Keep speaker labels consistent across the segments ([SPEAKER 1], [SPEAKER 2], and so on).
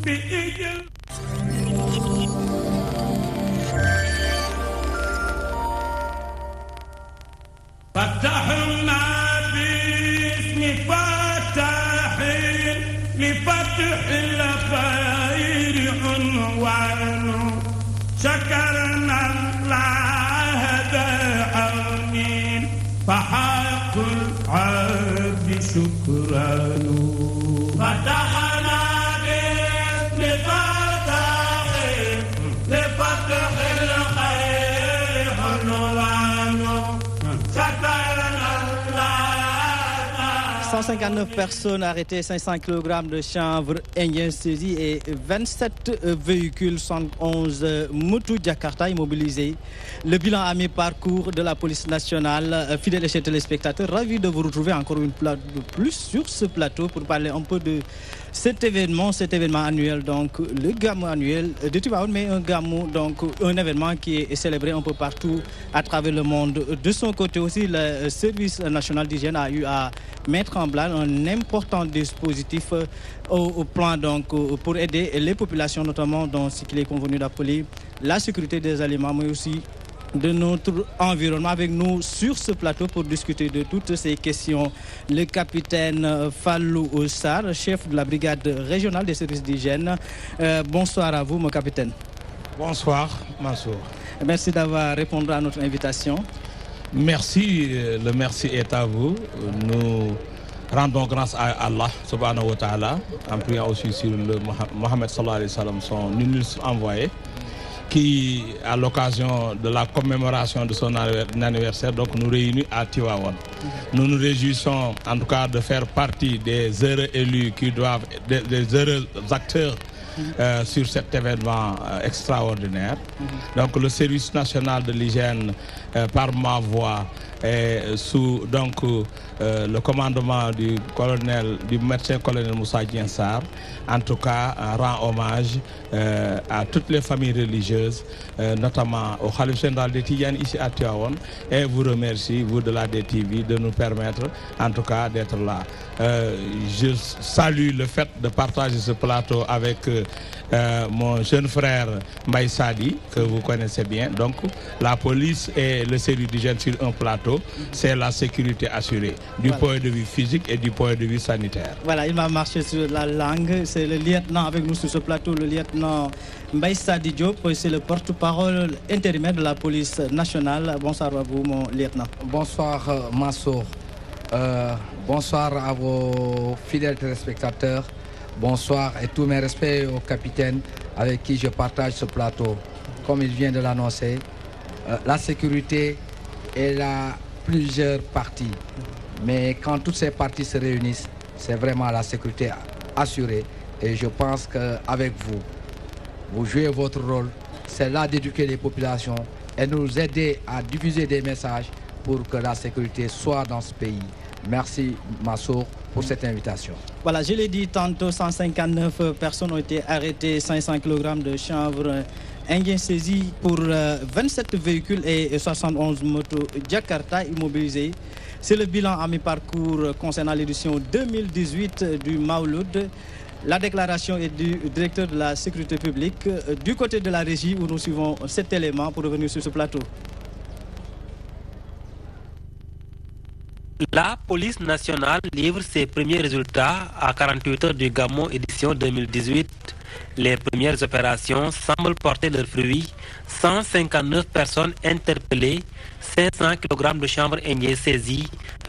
[SPEAKER 1] فتحنا باسم فتحين لفتح الخير عنوان شكرنا الله دعونين فحق العبد شكران فتحنا باسم فتحين لفتح الخير عنوان
[SPEAKER 2] 159 personnes arrêtées, 500 kg de chanvre indien saisis et 27 véhicules, 111 motos Jakarta immobilisés. Le bilan à mi-parcours de la police nationale. Fidèles et chers téléspectateurs, ravi de vous retrouver encore une fois de plus sur ce plateau pour parler un peu de cet événement annuel, donc le Gamou annuel de Tivaouane, mais un Gamou, donc un événement qui est célébré un peu partout à travers le monde. De son côté aussi, le service national d'hygiène a eu à mettre en place un important dispositif au plan donc pour aider les populations, notamment dans ce qu'il est convenu d'appeler la sécurité des aliments, mais aussi de notre environnement. Avec nous sur ce plateau pour discuter de toutes ces questions, le capitaine Fallou Sarr, chef de la brigade régionale des services d'hygiène. Bonsoir à vous, mon capitaine.
[SPEAKER 3] Bonsoir, Mansour.
[SPEAKER 2] Merci d'avoir répondu à notre invitation.
[SPEAKER 3] Merci, le merci est à vous. Nous rendons grâce à Allah, subhanahu wa ta'ala, en priant aussi sur le Mohammed sallallahu alayhi wa sallam, son illustre envoyé, qui, à l'occasion de la commémoration de son anniversaire, donc nous réunit à Tivaouane. Nous nous réjouissons en tout cas de faire partie des heureux élus qui doivent, des heureux acteurs sur cet événement extraordinaire. Donc le service national de l'hygiène, par ma voix, sous donc le commandement du médecin-colonel Moussa Diensar, en tout cas rend hommage à toutes les familles religieuses, notamment au Khalif général de Tidiane ici à Tivaouane, et vous remercie, vous de la DTV, de nous permettre en tout cas d'être là. Je salue le fait de partager ce plateau avec mon jeune frère Mbaye Sadi, que vous connaissez bien. Donc la police et le service d'hygiène sur un plateau, c'est la sécurité assurée, du point de vue physique et du point de vue sanitaire.
[SPEAKER 2] Voilà, il m'a marché sur la langue. C'est le lieutenant avec nous sur ce plateau, le lieutenant Mbaye Sadi Diop, c'est le porte-parole intérimaire de la police nationale. Bonsoir à vous, mon lieutenant.
[SPEAKER 4] Bonsoir, Mansour. Bonsoir à vos fidèles téléspectateurs. Bonsoir et tous mes respects au capitaine avec qui je partage ce plateau. Comme il vient de l'annoncer, la sécurité est là plusieurs parties. Mais quand toutes ces parties se réunissent, c'est vraiment la sécurité assurée. Et je pense qu'avec vous, vous jouez votre rôle. C'est là d'éduquer les populations et nous aider à diffuser des messages pour que la sécurité soit dans ce pays. Merci Massour pour cette invitation.
[SPEAKER 2] Voilà, je l'ai dit tantôt, 159 personnes ont été arrêtées, 500 kg de chanvre indien saisi pour 27 véhicules et 71 motos Jakarta immobilisées. C'est le bilan à mi-parcours concernant l'édition 2018 du Maouloud. La déclaration est du directeur de la sécurité publique du côté de la régie où nous suivons cet élément pour revenir sur ce plateau.
[SPEAKER 5] La police nationale livre ses premiers résultats à 48 heures du Gamou édition 2018. Les premières opérations semblent porter leurs fruits. 159 personnes interpellées, 500 kg de chanvre indien saisis,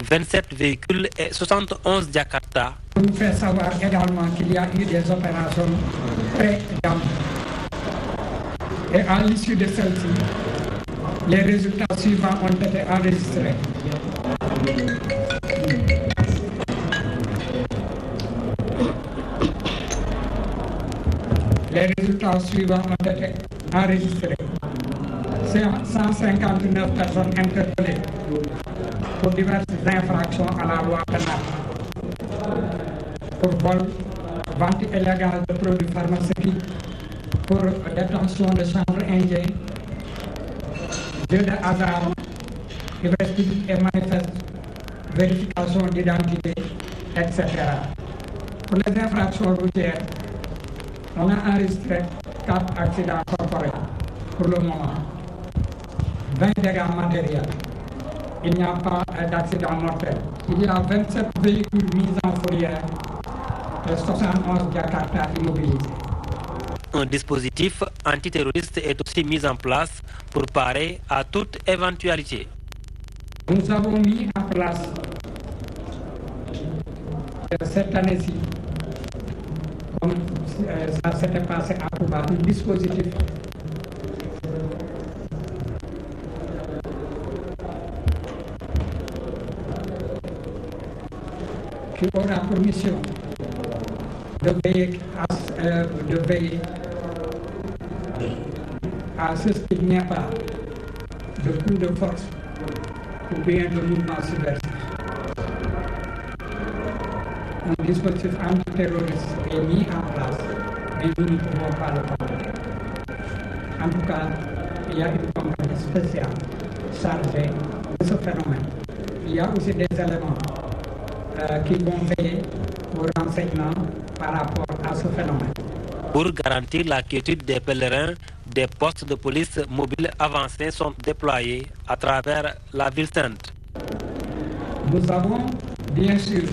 [SPEAKER 5] 27 véhicules et 71 Jakarta.
[SPEAKER 6] Je vous fais savoir également qu'il y a eu des opérations pré-Gamou. Et à l'issue de celle-ci, les résultats suivants ont été enregistrés. Les résultats suivants ont été enregistrés. 159 personnes interpellées pour diverses infractions à la loi pénale. Pour vol, vente illégale de produits pharmaceutiques, pour détention de chanvre indien, jeu de hasard, publique et manifeste, vérification d'identité, etc. Pour les infractions routières, On a enregistré 4 accidents corporels pour le moment, 20 dégâts matériels. Il n'y a pas d'accident mortel. Il y a 27 véhicules mis en fourrière et 71 Jakarta immobilisés.
[SPEAKER 5] Un dispositif antiterroriste est aussi mis en place pour parer à toute éventualité.
[SPEAKER 6] Nous avons mis en place cette année-ci, comme ça s'était passé à Touba, un dispositif qui aura pour mission de veiller à ce qu'il n'y a pas de coup de force ou bien de mouvement subversif. Un dispositif antiterroriste est mis en place, mais nous ne pouvons pas le combattre. En tout cas, il y a une compagnie spéciale chargée de ce phénomène. Il y a aussi des éléments qui vont veiller au renseignement par rapport à ce phénomène.
[SPEAKER 5] Pour garantir la quiétude des pèlerins, des postes de police mobiles avancés sont déployés à travers la ville sainte.
[SPEAKER 6] Nous avons, bien sûr,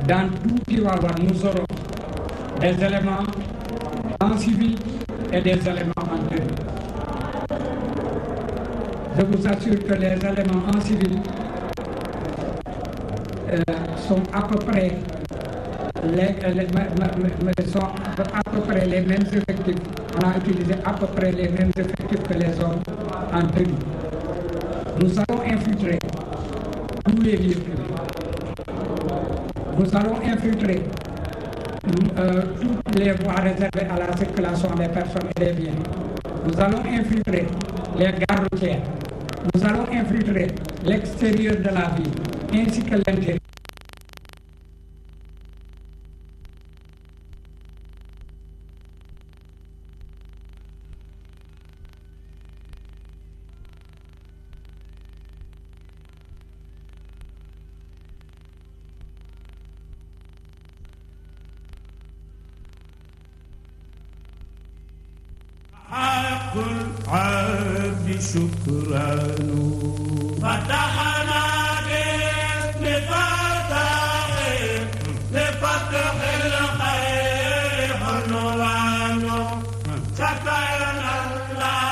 [SPEAKER 6] dans tout Tivaouane, nous aurons des éléments en civil et des éléments en tenue. Je vous assure que les éléments en civil sont à peu près les mêmes effectifs. On a utilisé à peu près les mêmes effectifs que les hommes en tenue. Nous allons infiltrer tous les lieux publics. Nous allons infiltrer toutes les voies réservées à la circulation des personnes et des biens. Nous allons infiltrer les gares routières. Nous allons infiltrer l'extérieur de la ville ainsi que l'intérieur.
[SPEAKER 1] حق العبد شكران فتحنا باسم فتح لفتح الخير عنوان شكرنا الله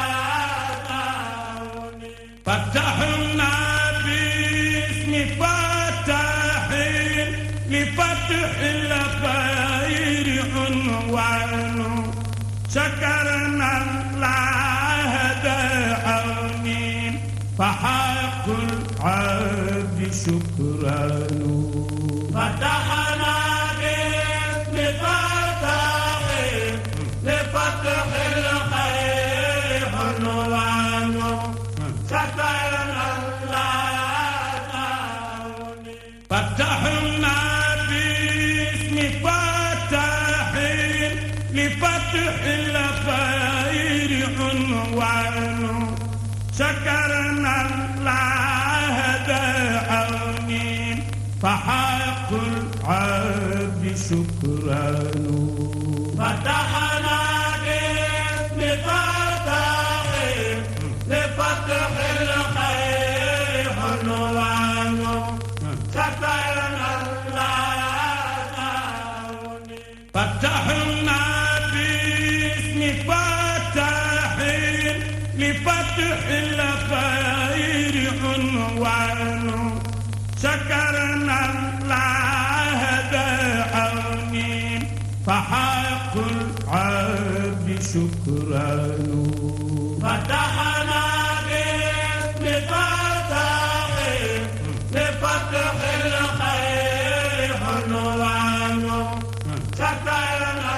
[SPEAKER 1] فتحنا باسم فتح لفتح الخير عنوان شكرنا الله دعوني فحق العبد شكران فتحنا باسم فتح لفتح الخير عنوان شكرنا الله دعوني فتحنا باسم فتح لفتح الخير عنوان شكرنا الله دعوني فحق العبد شكران فتحنا باسم فتح لفتح الخير عنوان شكرنا الله دعوني فتحنا باسم فتح لفتح الخير عنوان شكرنا الله دعوني فحق العبد شكران فتحنا باسم فتح لفتح الخير عنوان شكرنا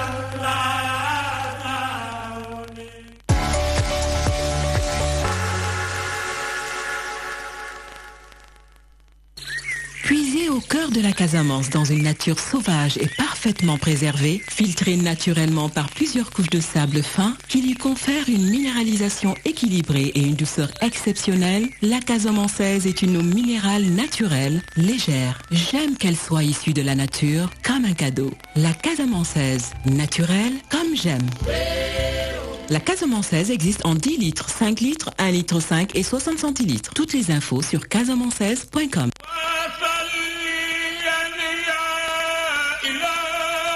[SPEAKER 7] Puisé au cœur de la Casamance dans une nature sauvage et parfaite. parfaitement préservé, filtré naturellement par plusieurs couches de sable fin qui lui confèrent une minéralisation équilibrée et une douceur exceptionnelle, la Casamançaise est une eau minérale naturelle, légère. J'aime qu'elle soit issue de la nature comme un cadeau. La Casamançaise, naturelle comme j'aime. La Casamançaise existe en 10 litres, 5 litres, 1 litre 5 et 60 centilitres. Toutes les infos sur casamançaise.com.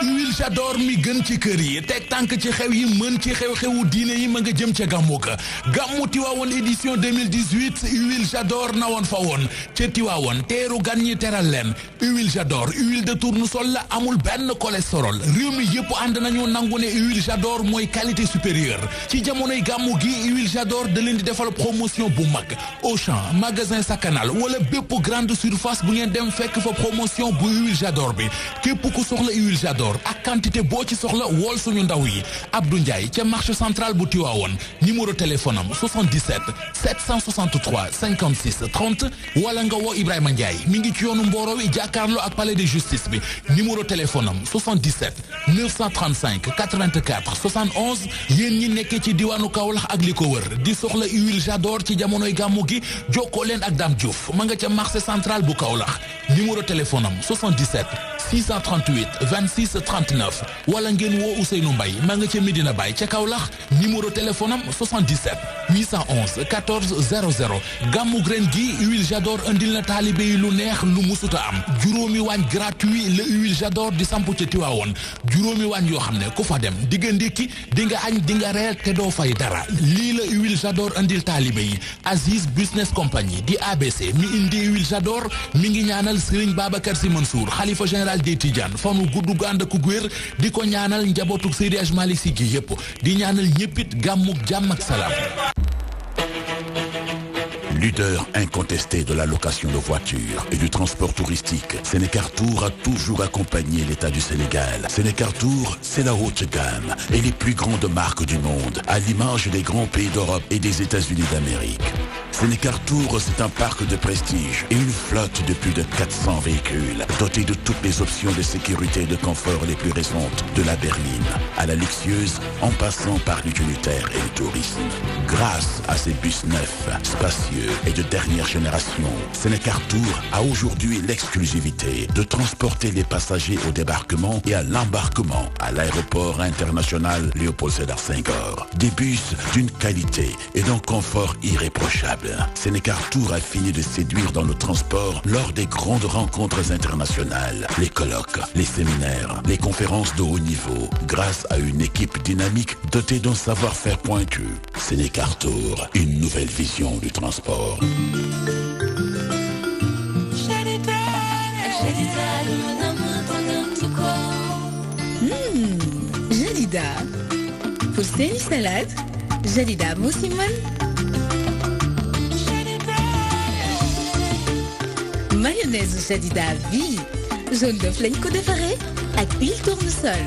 [SPEAKER 8] Huile J'adore mi gën ci kër yi teg tànk ci xew yi mën ci xew-xewu diine yi ma nga jëm ca gàmmu ka gàmmu Tiwaawoon édition 2018 Huile J'adore na woon fa woon ca Tiwaawoon teeru gan ñi teral leen Huile J'adore huile de tournesol la amul benn cholestérol réew mi yëpp ànd nañu nangu ne Huile J'adore mooy qualité supérieure ci jamonoy gàmmu gi Huile J'adore da leen di defal promotion bu mag Auchan magasin Sakanal wala bépp grande surface bu ngeen dem fekk fa promotion bu Huile J'adore bi képp ku soxla Huile J'adore ak quantité boo ci soxla wool suñu ndaw yi Abdou Ndiaye ca marché central bu Tivaouane numéro téléphone am 77 763 56 30 wala nga woo Ibrahima Ndiaye mi ngi ci yoonu Mboro wi jàkkaarloo ak palais de justice bi numéro téléphone am 77 935 84 71 yéen ñi nekkee ci diwaanu Kaolack ak li ko wër di soxla Huile J'adore ci jamonoy gàmmu gi jokkoo leen ak Dame Diouf ma nga ca marché central bu Kaolack numéro téléphone am 77 638 26 39 wala ngeen woo Ousseynou Mbaye ma nga ca Medina Baye ca Kaolack numéro téléphone am 77 811 14 00 gàmmu ren gi Huile J'adore andil na taalibe yi lu neex lu musuta am juróomi waañ gratuit la Huile J'adore di samp ca Tiwaawoon juróomi waañ yoo xam ne ku fa dem di nga ndékki di nga añ di nga reer te doo fay dara lii la Huile J'adore andil taalibe yi Aziz Business Company di ABC mi indi Huile J'adore mi ngi ñaanal Serigne Babacar Sy Mansour xalifa général des Tidianes fanu gudd gu ànd ak guér di ko ñaanal njabootuk Seydi Hadji Malick Sy gi yépp di ñaanal ñéppit gàmmuk jàmm ak salaam.
[SPEAKER 9] Leader incontesté de la location de voitures et du transport touristique, Sénécartour a toujours accompagné l'État du Sénégal. Sénécartour, c'est la haute gamme et les plus grandes marques du monde, à l'image des grands pays d'Europe et des États-Unis d'Amérique. Sénécartour, c'est un parc de prestige et une flotte de plus de 400 véhicules, dotés de toutes les options de sécurité et de confort les plus récentes, de la berline à la luxueuse, en passant par l'utilitaire et le tourisme. Grâce à ces bus neufs, spacieux et de dernière génération, Sénécartour a aujourd'hui l'exclusivité de transporter les passagers au débarquement et à l'embarquement à l'aéroport international Léopold Sédar Senghor. Des bus d'une qualité et d'un confort irréprochable. Sénécartour a fini de séduire dans le transport lors des grandes rencontres internationales, les colloques, les séminaires, les conférences de haut niveau, grâce à une équipe dynamique dotée d'un savoir-faire pointu. Sénécartour, une nouvelle vision du transport.
[SPEAKER 10] Jadida. Pour une salade, Jadida Moussiman. Mayonnaise Jadida vie. Jaune d'œuf lañ ko defaree ak huile tournesol.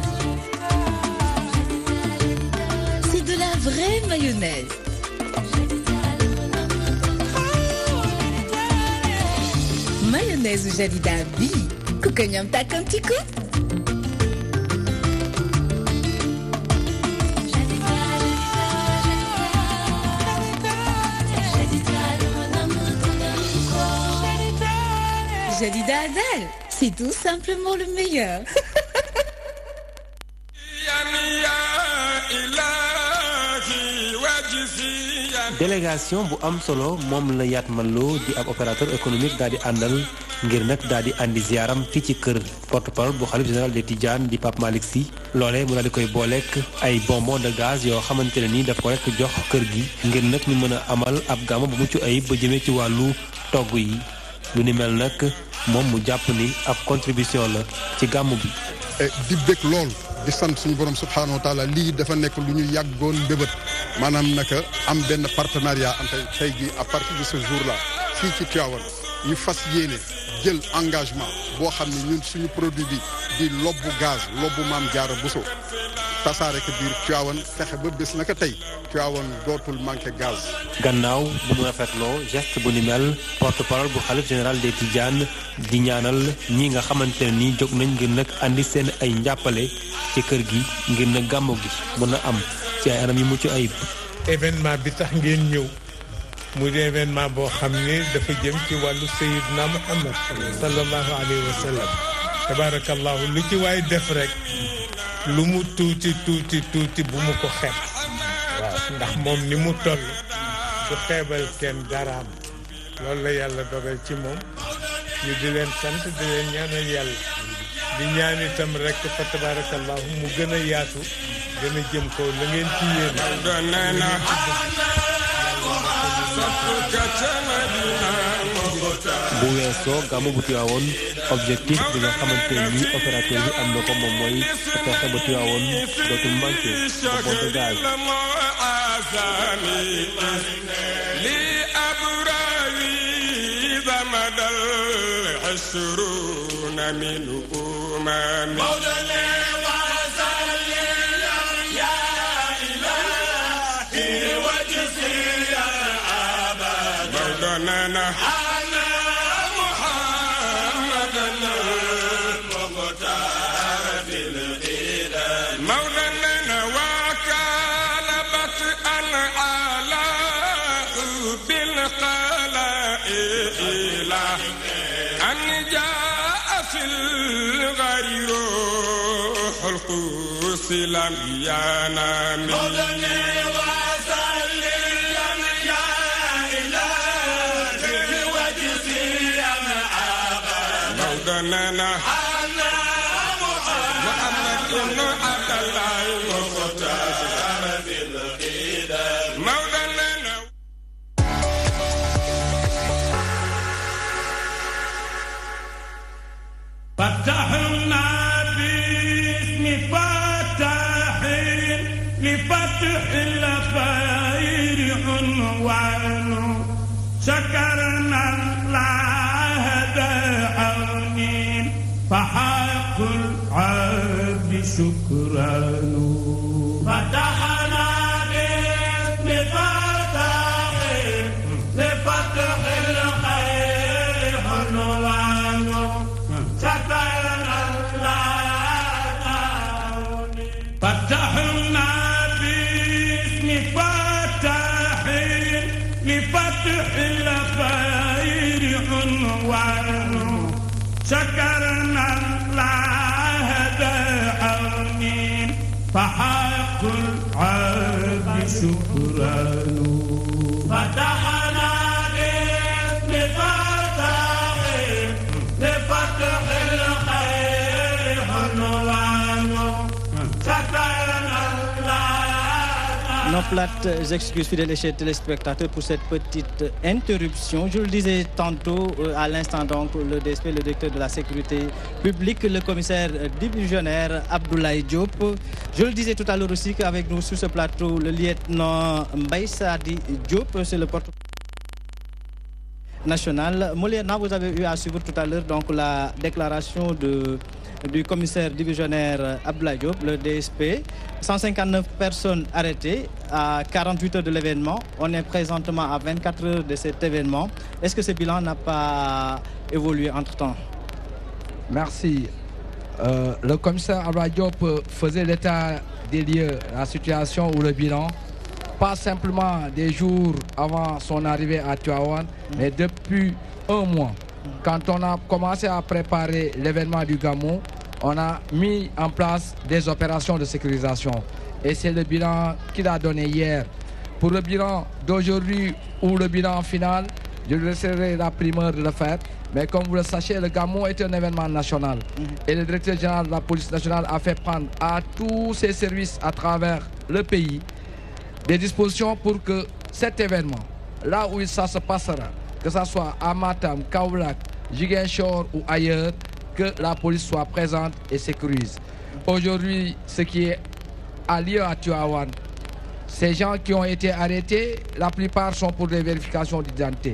[SPEAKER 10] C'est de la vraie mayonnaise. Mayonnaise Jadida vie. Ku ko ñam tàkkamtiku. Jadida Adal, c'est tout simplement le meilleur.
[SPEAKER 5] délégation bu am solo moom la Yatmal Lo di ab opérateur économique daal di àndal ngir nag daal di andi ziaram fii ci kër porte-parole bu xalif général des Tidianes di Pape Malick Sy loolee mu daal di koy booleek ay bonbons de gaz yoo xamante ne nii daf ko rek jox kër gi ngir nag ñu mën a amal ab gàmmu bu mucc ayib ba jëmee ci wàllu togg yi lu ni mel nag moom mu jàpp ni ab contribution la ci gàmmu bi.
[SPEAKER 11] di bëgg lool di sant suñu borom subhanahu wa taala lii dafa nekk lu ñu yàggoon mbébét maanaam naka am benn partenariat am tey jii à partir de ce jour là fii ci Tivaouane ñu fas yéene jël engagement boo xam ne ñun suñu produit bi di lobbu gaz lobbu Maam Jaara Buso tasaare ko biir Tivaouane fexe ba bés naka tey Tivaouane dootul manqué gaz.
[SPEAKER 5] gannaaw bu mu rafetloo geste bu ni mel porte-parole bu xalif général des Tidianes di ñaanal ñi nga xamante ne ni jóg nañ ngir nag andi seen ay njàppale ci kër gi ngir nag gàmmu gi mën a am ci ay anam yu mucc ayib.
[SPEAKER 12] événement bi tax ngeen ñëw mu di événement boo xam ne dafa jëm ci wàllu Sayyidna Muhammad sallallahu alayhi wa sallam tabarakallahu lu ci waay def rek lu mu tuuti bu mu ko xeeb waaw ndax moom ni mu toll du xeebal kenn daraam loolu la yàlla dogal ci moom ñu di leen sant di leen ñaanal yàlla di ñaan itam rek fa tabarakallahu mu gën a yaatu gën a jëm ko la ngeen ci yéene
[SPEAKER 5] bu weesoo gàmmu bu Tivaouane objectif bi nga xamante ni opérateur bi am na ko moom mooy fexe ba Tivaouane dootul manqué ba bonte gaz.
[SPEAKER 1] سلام يا نامي مولانا وصلي يا إلهي وجزي يا مولانا محمد بن عبد الله المختار في القدم مولانا فتحنا باسم لفتح الخير عنوان شكرنا الله دعونين فحق العبد شكران فتحنا باسم فتح لفتح الخير عنوان شكرنا الله دعونين فتحنا لفتح الخير عنوان شكرنا الله دعونين فحق العبد شكران فتحنا باسم فتح لفتح الخير عنوان شكرنا
[SPEAKER 2] Nos plates excuses fidèles et chers téléspectateurs pour cette petite interruption. Je le disais tantôt, à l'instant donc, le DSP, le directeur de la sécurité publique, le commissaire divisionnaire Abdoulaye Diop. Je le disais tout à l'heure aussi qu'avec nous sur ce plateau, le lieutenant Mbaye Sadi Diop, c'est le porte national. Moliena, vous avez eu à suivre tout à l'heure donc la déclaration du commissaire divisionnaire Abdoulaye Diop, le DSP. 159 personnes arrêtées à 48 heures de l'événement. On est présentement à 24 heures de cet événement. Est-ce que ce bilan n'a pas évolué entre-temps?
[SPEAKER 4] Merci. Le commissaire Abdoulaye Diop faisait l'état des lieux, la situation ou le bilan, pas simplement des jours avant son arrivée à Tivaouane, mais depuis un mois. Quand on a commencé à préparer l'événement du Gamou, on a mis en place des opérations de sécurisation. Et c'est le bilan qu'il a donné hier. Pour le bilan d'aujourd'hui ou le bilan final, je laisserai la primeur de le faire. Mais comme vous le sachez, le Gamou est un événement national. Et le directeur général de la police nationale a fait prendre à tous ses services à travers le pays des dispositions pour que cet événement, là où ça se passera, que ce soit à Matam, Kaolack, Ziguinchor ou ailleurs, que la police soit présente et sécurise. Aujourd'hui, ce qui est à lieu à Tivaouane, ces gens qui ont été arrêtés, la plupart sont pour des vérifications d'identité.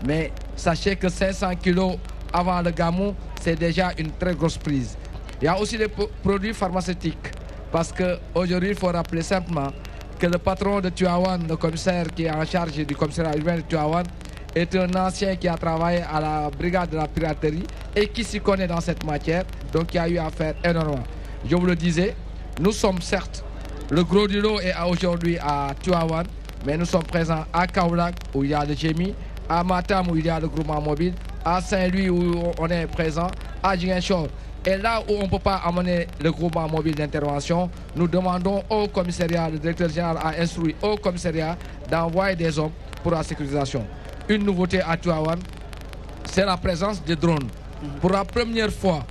[SPEAKER 4] Mais sachez que 500 kilos avant le Gamou, c'est déjà une très grosse prise. Il y a aussi des produits pharmaceutiques. Parce qu'aujourd'hui, il faut rappeler simplement que le patron de Tivaouane, le commissaire qui est en charge du commissariat urbain de Tivaouane, est un ancien qui a travaillé à la brigade de la piraterie et qui s'y connaît dans cette matière, donc qui a eu à faire énormément. Je vous le disais, nous sommes certes, le gros du lot est aujourd'hui à Tivaouane, mais nous sommes présents à Kaolack où il y a le GMI, à Matam où il y a le groupement mobile, à Saint-Louis où on est présent, à Ziguinchor. Et là où on ne peut pas amener le groupement mobile d'intervention, nous demandons au commissariat, le directeur général a instruit au commissariat d'envoyer des hommes pour la sécurisation. Une nouveauté à Tivaouane, c'est la présence des drones. Pour la première fois,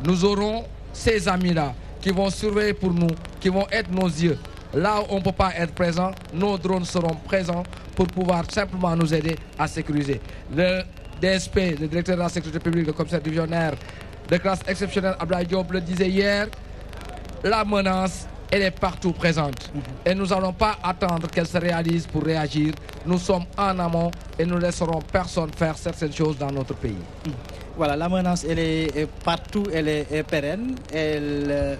[SPEAKER 4] nous aurons ces amis-là qui vont surveiller pour nous, qui vont être nos yeux. Là où on ne peut pas être présent, nos drones seront présents pour pouvoir simplement nous aider à sécuriser. Le DSP, le directeur de la sécurité publique, le commissaire divisionnaire de classe exceptionnelle, Abdoulaye Diop le disait hier, la menace, elle est partout présente. Et nous n'allons pas attendre qu'elle se réalise pour réagir. Nous sommes en amont et nous ne laisserons personne faire certaines choses dans notre pays.
[SPEAKER 2] Voilà, la menace, elle est partout, elle est pérenne, elle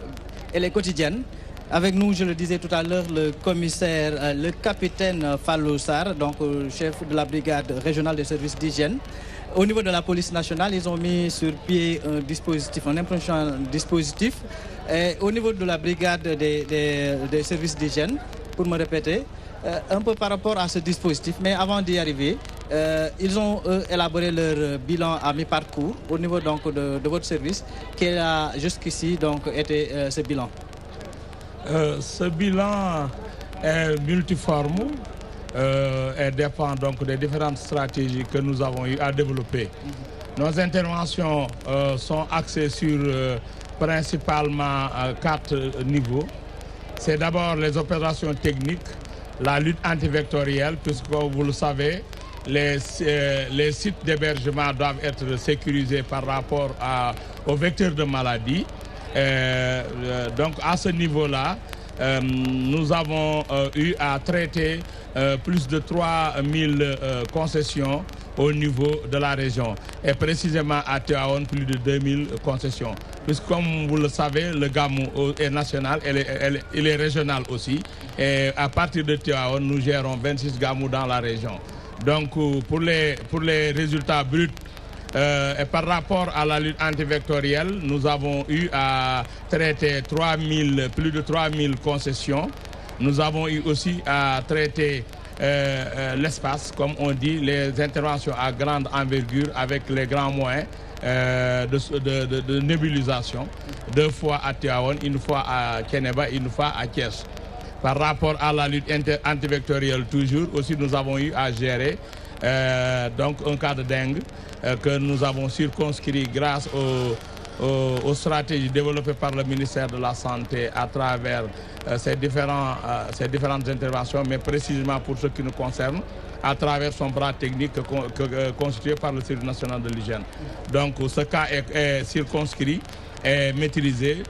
[SPEAKER 2] est quotidienne. Avec nous, je le disais tout à l'heure, le commissaire, le capitaine Fallou Sarr, donc chef de la brigade régionale des services d'hygiène. Au niveau de la police nationale, ils ont mis sur pied un dispositif, un impressionnant dispositif. Et au niveau de la brigade des services d'hygiène, pour me répéter, un peu par rapport à ce dispositif, mais avant d'y arriver, ils ont élaboré leur bilan à mi-parcours au niveau donc de votre service. Quel a jusqu'ici donc été ce bilan?
[SPEAKER 3] Ce bilan est multiforme. Et dépend donc des différentes stratégies que nous avons eu à développer. Nos interventions sont axées sur principalement 4 niveaux. C'est d'abord les opérations techniques, la lutte antivectorielle, puisque vous le savez, les sites d'hébergement doivent être sécurisés par rapport aux vecteurs de maladies. Donc à ce niveau-là, nous avons eu à traiter plus de 3000 concessions au niveau de la région et précisément à Tivaouane plus de 2000 concessions. Puisque comme vous le savez, le Gamou est national, il est régional aussi et à partir de Tivaouane, nous gérons 26 Gamou dans la région. Donc pour les résultats bruts et par rapport à la lutte antivectorielle, nous avons eu à traiter plus de 3000 concessions. Nous avons eu aussi à traiter l'espace, comme on dit, les interventions à grande envergure avec les grands moyens de nébulisation. 2 fois à Tivaouane, 1 fois à Kénéba, 1 fois à Thiès. Par rapport à la lutte antivectorielle toujours, aussi nous avons eu à gérer donc un cas de dengue que nous avons circonscrit grâce aux stratégies développées par le ministère de la Santé à travers ces différentes interventions, mais précisément pour ce qui nous concerne, à travers son bras technique constitué par le Service national de l'hygiène. Donc ce cas est circonscrit et maîtrisé.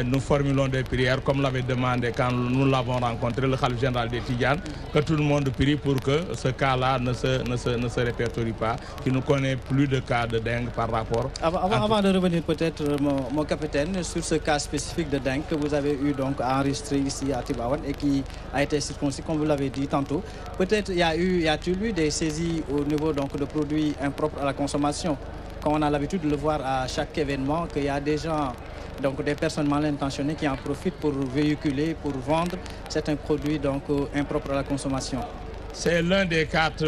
[SPEAKER 3] Nous formulons des prières comme l'avait demandé quand nous l'avons rencontré, le khalife général des Tidjanes, que tout le monde prie pour que ce cas-là ne se répertorie pas, qu'il ne connaît plus de cas de dengue par rapport...
[SPEAKER 2] Avant de revenir peut-être, mon capitaine, sur ce cas spécifique de dengue que vous avez eu donc à enregistrer ici à Tivaouane et qui a été circonscrit, comme vous l'avez dit tantôt, peut-être y a-t-il eu des saisies au niveau donc, de produits impropres à la consommation? Comme on a l'habitude de le voir à chaque événement, qu'il y a des gens, donc des personnes mal intentionnées qui en profitent pour véhiculer, pour vendre certains produits donc impropres à la consommation.
[SPEAKER 3] C'est l'un des 4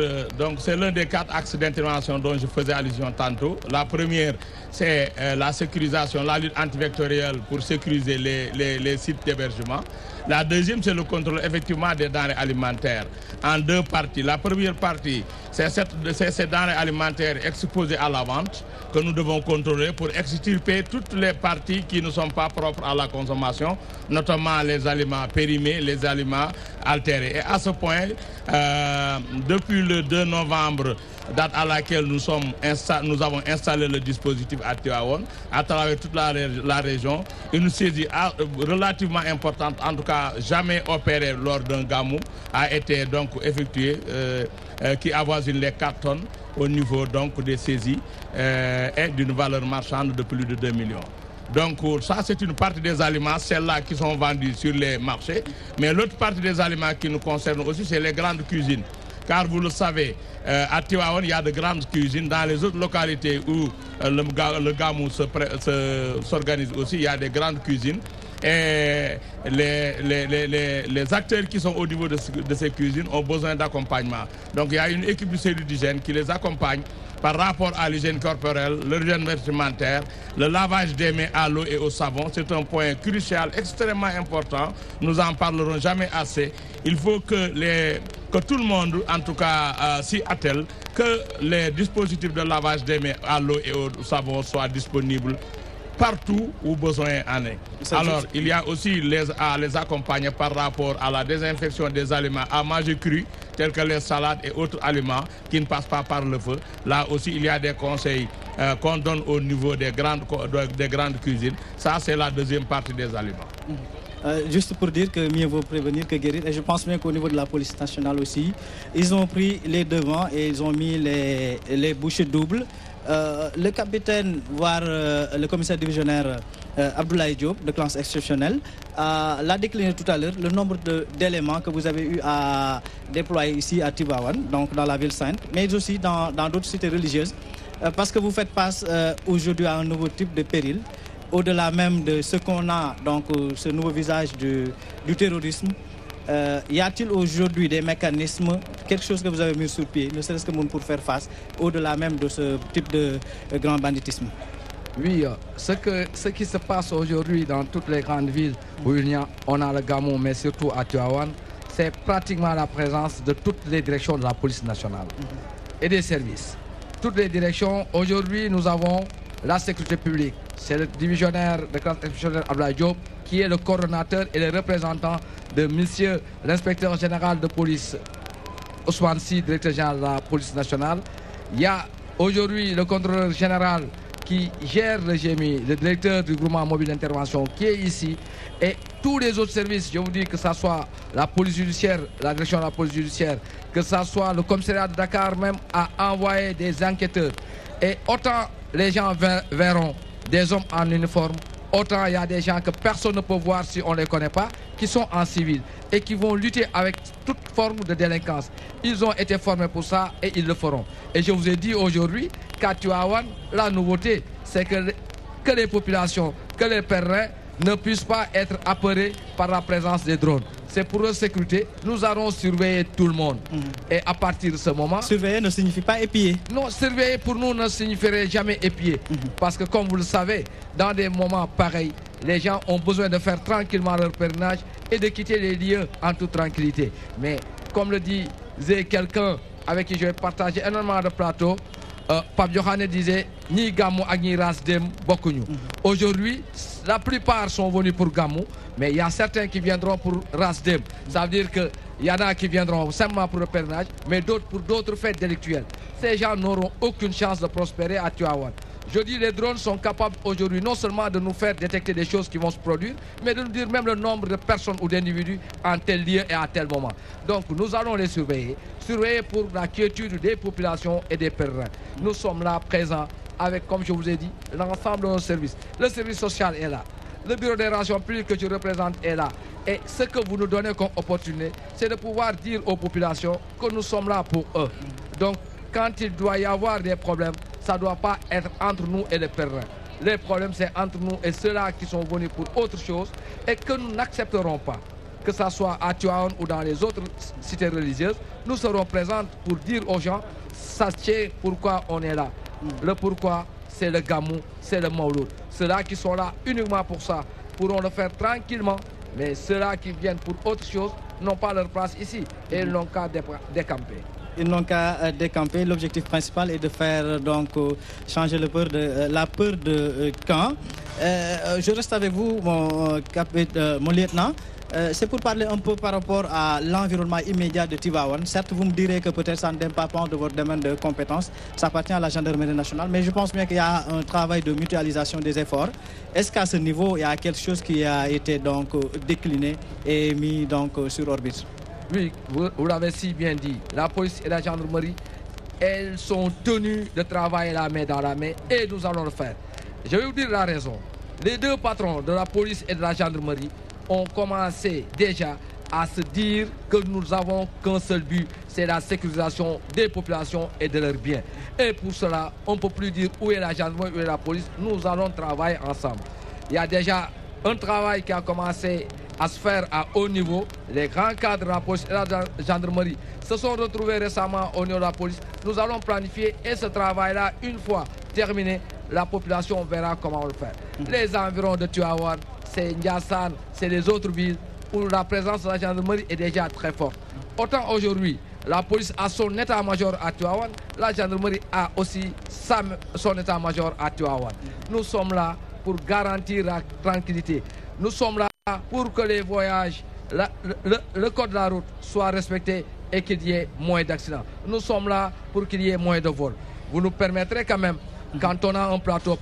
[SPEAKER 3] axes d'intervention dont je faisais allusion tantôt. La première, c'est la sécurisation, la lutte antivectorielle pour sécuriser les sites d'hébergement. La deuxième, c'est le contrôle effectivement des denrées alimentaires en 2 parties. La première partie, c'est ces denrées alimentaires exposées à la vente que nous devons contrôler pour extirper toutes les parties qui ne sont pas propres à la consommation, notamment les aliments périmés, les aliments altérés. Et à ce point, depuis le 2 novembre, date à laquelle nous avons installé le dispositif à Tivaouane, à travers toute la région, une saisie relativement importante, en tout cas jamais opérée lors d'un gamou, a été donc effectuée, qui avoisine les 4 tonnes au niveau donc des saisies et d'une valeur marchande de plus de 2 millions. Donc ça, c'est une partie des aliments, celles-là qui sont vendus sur les marchés. Mais l'autre partie des aliments qui nous concerne aussi, c'est les grandes cuisines. Car vous le savez, à Tivaouane, il y a de grandes cuisines. Dans les autres localités où le gamou s'organise aussi, il y a des grandes cuisines. Et les acteurs qui sont au niveau de ces cuisines ont besoin d'accompagnement. Donc il y a une équipe de cellule d'hygiène qui les accompagne par rapport à l'hygiène corporelle, l'hygiène vestimentaire, le lavage des mains à l'eau et au savon. C'est un point crucial, extrêmement important. Nous n'en parlerons jamais assez. Il faut que tout le monde, en tout cas, s'y attelle, que les dispositifs de lavage des mains à l'eau et au savon soient disponibles partout où besoin en est. Alors, il y a aussi à les accompagner par rapport à la désinfection des aliments à manger crus, tels que les salades et autres aliments qui ne passent pas par le feu. Là aussi, il y a des conseils qu'on donne au niveau des grandes cuisines. Ça, c'est la deuxième partie des aliments.
[SPEAKER 2] Juste pour dire que mieux vaut prévenir que guérir. Et je pense bien qu'au niveau de la police nationale aussi, ils ont pris les devants et ils ont mis les bouchées doubles. Le capitaine, voire le commissaire divisionnaire Abdoulaye Diop, de classe exceptionnelle, l'a décliné tout à l'heure, le nombre d'éléments que vous avez eu à déployer ici à Tivaouane, donc dans la ville sainte, mais aussi dans d'autres cités religieuses, parce que vous faites face aujourd'hui à un nouveau type de péril, au-delà même de ce qu'on a, donc ce nouveau visage du terrorisme. Y a-t-il aujourd'hui des mécanismes, quelque chose que vous avez mis sur pied, ne serait-ce que pour faire face, au-delà même de ce type de grand banditisme?
[SPEAKER 4] Oui, ce qui se passe aujourd'hui dans toutes les grandes villes où on a le gamou, mais surtout à Tivaouane, c'est pratiquement la présence de toutes les directions de la police nationale et des services. Toutes les directions, aujourd'hui nous avons la sécurité publique. C'est le divisionnaire de classe exceptionnelle Abdoulaye Diop qui est le coordonnateur et le représentant de monsieur l'inspecteur général de police Ousmane Sy, directeur général de la police nationale. Il y a aujourd'hui le contrôleur général qui gère le GMI, le directeur du groupement mobile d'intervention qui est ici, et tous les autres services, je vous dis que ce soit la police judiciaire, la direction de la police judiciaire, que ce soit le commissariat de Dakar même a envoyé des enquêteurs. Et autant les gens verront des hommes en uniforme, autant il y a des gens que personne ne peut voir si on ne les connaît pas, qui sont en civil et qui vont lutter avec toute forme de délinquance. Ils ont été formés pour ça et ils le feront. Et je vous ai dit aujourd'hui qu'à Tivaouane, la nouveauté, c'est que les populations, que les pèlerins ne puissent pas être apeurés par la présence des drones. C'est pour leur sécurité, nous allons surveiller tout le monde. Et à partir de ce moment...
[SPEAKER 2] Surveiller ne signifie pas épier.
[SPEAKER 4] Non, surveiller pour nous ne signifierait jamais épier. Parce que comme vous le savez, dans des moments pareils, les gens ont besoin de faire tranquillement leur pèlerinage et de quitter les lieux en toute tranquillité. Mais comme le disait quelqu'un avec qui je vais partager énormément de plateaux, Pape Yohane disait ni Gamou ni Rasdem Bokunyu. Aujourd'hui, la plupart sont venus pour Gamou, mais il y a certains qui viendront pour Rasdem. Ça veut dire qu'il y en a qui viendront simplement pour le pèlerinage, mais d'autres pour d'autres faits délictuels. Ces gens n'auront aucune chance de prospérer à Tivaouane. Je dis les drones sont capables aujourd'hui non seulement de nous faire détecter des choses qui vont se produire, mais de nous dire même le nombre de personnes ou d'individus en tel lieu et à tel moment. Donc nous allons les surveiller pour la quiétude des populations et des pèlerins. Nous sommes là présents avec, comme je vous ai dit, l'ensemble de nos services. Le service social est là. Le bureau des relations publiques que je représente est là. Et ce que vous nous donnez comme opportunité, c'est de pouvoir dire aux populations que nous sommes là pour eux. Donc quand il doit y avoir des problèmes, ça ne doit pas être entre nous et les pèlerins. Les problèmes, c'est entre nous et ceux-là qui sont venus pour autre chose et que nous n'accepterons pas. Que ce soit à Tivaouane ou dans les autres cités religieuses, nous serons présents pour dire aux gens, sachez pourquoi on est là. Le pourquoi, c'est le gamou, c'est le mauloud. Ceux-là qui sont là uniquement pour ça pourront le faire tranquillement, mais ceux-là qui viennent pour autre chose n'ont pas leur place ici et ils n'ont qu'à décamper.
[SPEAKER 2] Ils n'ont qu'à décamper. L'objectif principal est de faire donc changer la peur de camp. Je reste avec vous, mon lieutenant. C'est pour parler un peu par rapport à l'environnement immédiat de Tivaouane. Certes, vous me direz que peut-être ça ne dépend pas de votre domaine de compétences, ça appartient à la gendarmerie nationale, mais je pense bien qu'il y a un travail de mutualisation des efforts. Est-ce qu'à ce niveau, il y a quelque chose qui a été donc décliné et mis donc sur orbite?
[SPEAKER 4] Oui, vous l'avez si bien dit. La police et la gendarmerie, elles sont tenues de travailler la main dans la main et nous allons le faire. Je vais vous dire la raison. Les deux patrons de la police et de la gendarmerie ont commencé déjà à se dire que nous n'avons qu'un seul but, c'est la sécurisation des populations et de leurs biens. Et pour cela, on ne peut plus dire où est la gendarmerie, où est la police, nous allons travailler ensemble. Il y a déjà un travail qui a commencé à se faire à haut niveau. Les grands cadres de la police et de la gendarmerie se sont retrouvés récemment au niveau de la police. Nous allons planifier et ce travail-là, une fois terminé, la population verra comment on le fait. Les environs de Tivaouane, c'est Ndiassane, c'est les autres villes où la présence de la gendarmerie est déjà très forte. Autant aujourd'hui, la police a son état-major à Tivaouane, la gendarmerie a aussi son état-major à Tivaouane. Nous sommes là pour garantir la tranquillité. Nous sommes là pour que les voyages, le code de la route soit respecté et qu'il y ait moins d'accidents. Nous sommes là pour qu'il y ait moins de vols. Vous nous permettrez quand même, quand on a un plateau,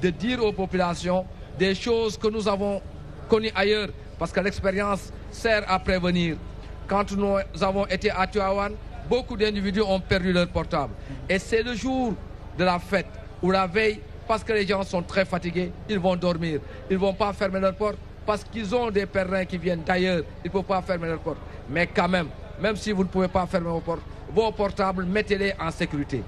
[SPEAKER 4] de dire aux populations des choses que nous avons connues ailleurs, parce que l'expérience sert à prévenir. Quand nous avons été à Tivaouane, beaucoup d'individus ont perdu leur portable. Et c'est le jour de la fête ou la veille, parce que les gens sont très fatigués, ils vont dormir. Ils ne vont pas fermer leur porte parce qu'ils ont des pèlerins qui viennent d'ailleurs. Ils ne peuvent pas fermer leur porte. Mais quand même si vous ne pouvez pas fermer vos portes, vos portables, mettez-les en sécurité.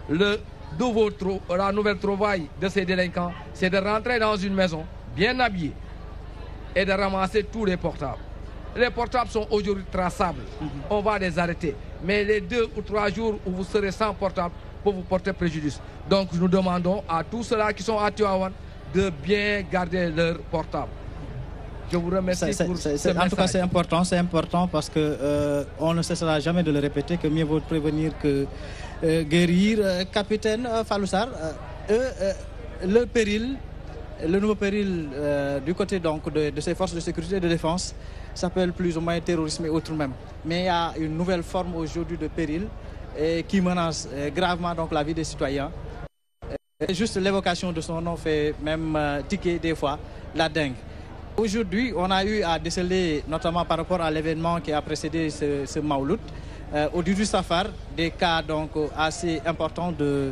[SPEAKER 4] La nouvelle trouvaille de ces délinquants, c'est de rentrer dans une maison bien habillée et de ramasser tous les portables. Les portables sont aujourd'hui traçables. On va les arrêter. Mais les 2 ou 3 jours où vous serez sans portable pour vous porter préjudice. Donc nous demandons à tous ceux-là qui sont à Tivaouane de bien garder leur portable. Je vous remercie pour ce message.
[SPEAKER 2] En tout cas, c'est important parce que on ne cessera jamais de le répéter que mieux vaut prévenir que guérir. Capitaine Fallou Sarr, le nouveau péril du côté donc de ces forces de sécurité et de défense s'appelle plus ou moins terrorisme et autres même. Mais il y a une nouvelle forme aujourd'hui de péril qui menace gravement donc la vie des citoyens. Juste l'évocation de son nom fait même tiquer des fois la dengue. Aujourd'hui, on a eu à déceler, notamment par rapport à l'événement qui a précédé ce Mawlud, au Dudu Safar, des cas donc assez importants de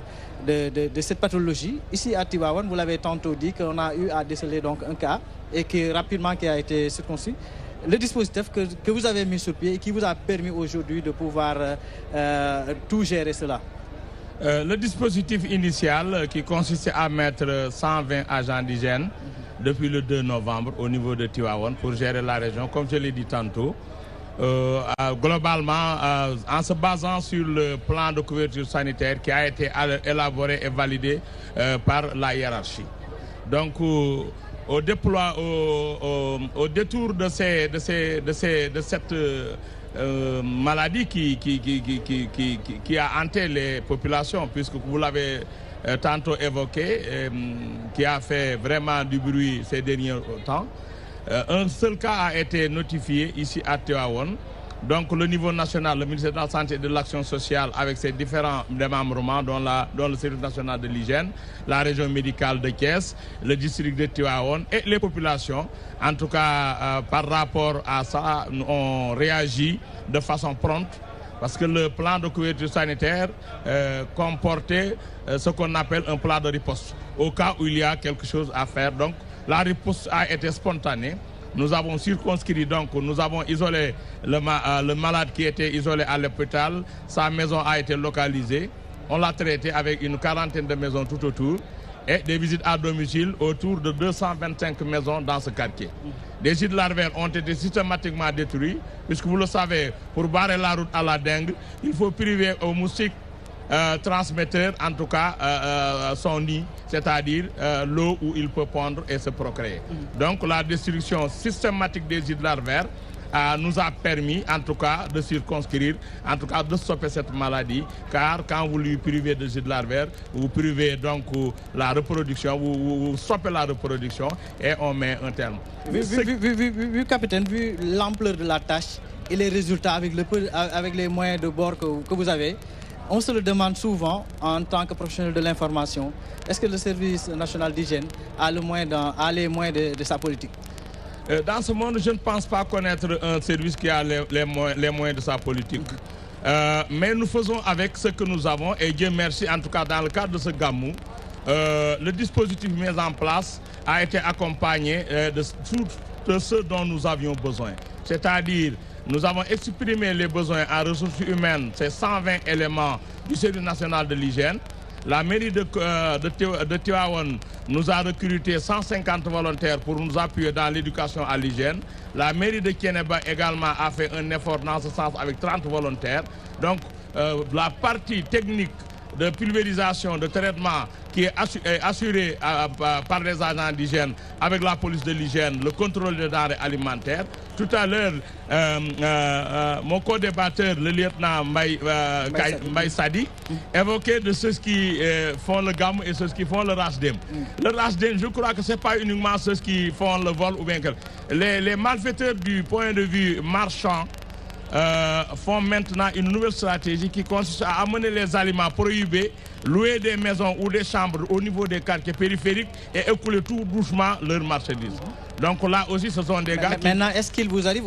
[SPEAKER 2] cette pathologie. Ici à Tivaouane, vous l'avez tantôt dit qu'on a eu à déceler donc un cas et qui rapidement qui a été circoncis. Le dispositif que vous avez mis sur pied et qui vous a permis aujourd'hui de pouvoir tout gérer cela.
[SPEAKER 3] Le dispositif initial qui consistait à mettre 120 agents d'hygiène depuis le 2 novembre au niveau de Tivaouane pour gérer la région, comme je l'ai dit tantôt. Globalement, en se basant sur le plan de couverture sanitaire qui a été élaboré et validé par la hiérarchie. Donc, au détour de cette maladie qui a hanté les populations, puisque vous l'avez tantôt évoqué, qui a fait vraiment du bruit ces derniers temps. Un seul cas a été notifié ici à Tivaouane. Donc le niveau national, le ministère de la Santé et de l'Action sociale avec ses différents démembrements dont le service national de l'hygiène, la région médicale de Thiès, le district de Tivaouane et les populations, en tout cas par rapport à ça, on réagit de façon prompte parce que le plan de couverture sanitaire comportait ce qu'on appelle un plan de riposte au cas où il y a quelque chose à faire. Donc la riposte a été spontanée. Nous avons circonscrit, donc nous avons isolé le malade qui était isolé à l'hôpital. Sa maison a été localisée. On l'a traité avec une quarantaine de maisons tout autour et des visites à domicile autour de 225 maisons dans ce quartier. Des sites larvaires ont été systématiquement détruits, puisque vous le savez, pour barrer la route à la dengue, il faut priver aux moustiques transmetteur, en tout cas son nid, c'est-à-dire l'eau où il peut pondre et se procréer. Donc la destruction systématique des sites larvaires nous a permis en tout cas de circonscrire, en tout cas de stopper cette maladie, car quand vous lui privez de sites larvaires, vous privez donc la reproduction, vous stoppez la reproduction et on met un terme.
[SPEAKER 2] Vu capitaine, vu l'ampleur de la tâche et les résultats avec les moyens de bord que vous avez, on se le demande souvent en tant que professionnel de l'information. Est-ce que le service national d'hygiène a les moyens de sa politique?
[SPEAKER 3] Dans ce monde, je ne pense pas connaître un service qui a les moyens de sa politique. Mais nous faisons avec ce que nous avons et Dieu merci, en tout cas dans le cadre de ce gamou, le dispositif mis en place a été accompagné de ce dont nous avions besoin. C'est-à-dire, nous avons exprimé les besoins en ressources humaines, c'est 120 éléments du Service national de l'hygiène. La mairie de Tivaouane nous a recruté 150 volontaires pour nous appuyer dans l'éducation à l'hygiène. La mairie de Kiéneba également a fait un effort dans ce sens avec 30 volontaires. Donc la partie technique de pulvérisation, de traitement qui est assurée par les agents d'hygiène avec la police de l'hygiène, le contrôle des denrées alimentaires. Tout à l'heure, mon co-débatteur, le lieutenant Mbaye Sadi, évoquait de ceux qui font le gamou et ceux qui font le rachdem. Le rachdem, je crois que ce n'est pas uniquement ceux qui font le vol ou bien que les malfaiteurs du point de vue marchand font maintenant une nouvelle stratégie qui consiste à amener les aliments prohibés, louer des maisons ou des chambres au niveau des quartiers périphériques et écouler tout doucement leurs marchandises. Donc là aussi, ce sont des gars qui...
[SPEAKER 2] Maintenant, est-ce qu'il vous arrive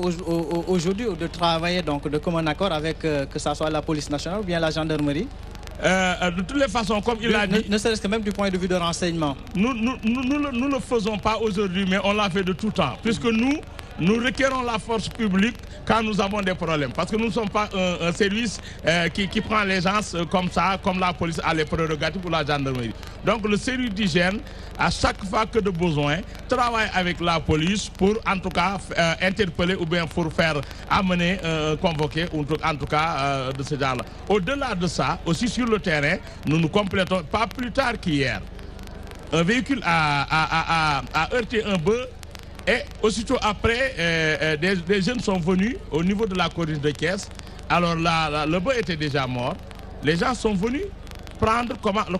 [SPEAKER 2] aujourd'hui de travailler donc, de commun accord avec que ce soit la police nationale ou bien la gendarmerie?
[SPEAKER 3] De toutes les façons, comme il a dit...
[SPEAKER 2] Ne serait-ce que même du point de vue de renseignement.
[SPEAKER 3] Nous ne le faisons pas aujourd'hui, mais on l'a fait de tout temps. Puisque nous requérons la force publique quand nous avons des problèmes. Parce que nous ne sommes pas un service qui prend les gens comme ça, comme la police a les prérogatives ou la gendarmerie. Donc le service d'hygiène, à chaque fois que de besoin, travaille avec la police pour en tout cas interpeller ou bien pour faire amener, convoquer, ou en tout cas de ce genre-là. Au-delà de ça, aussi sur le terrain, nous nous complétons, pas plus tard qu'hier. Un véhicule a heurté un bœuf. Et aussitôt après, des jeunes sont venus au niveau de la corniche de Caisse. Alors là, le bœuf était déjà mort. Les gens sont venus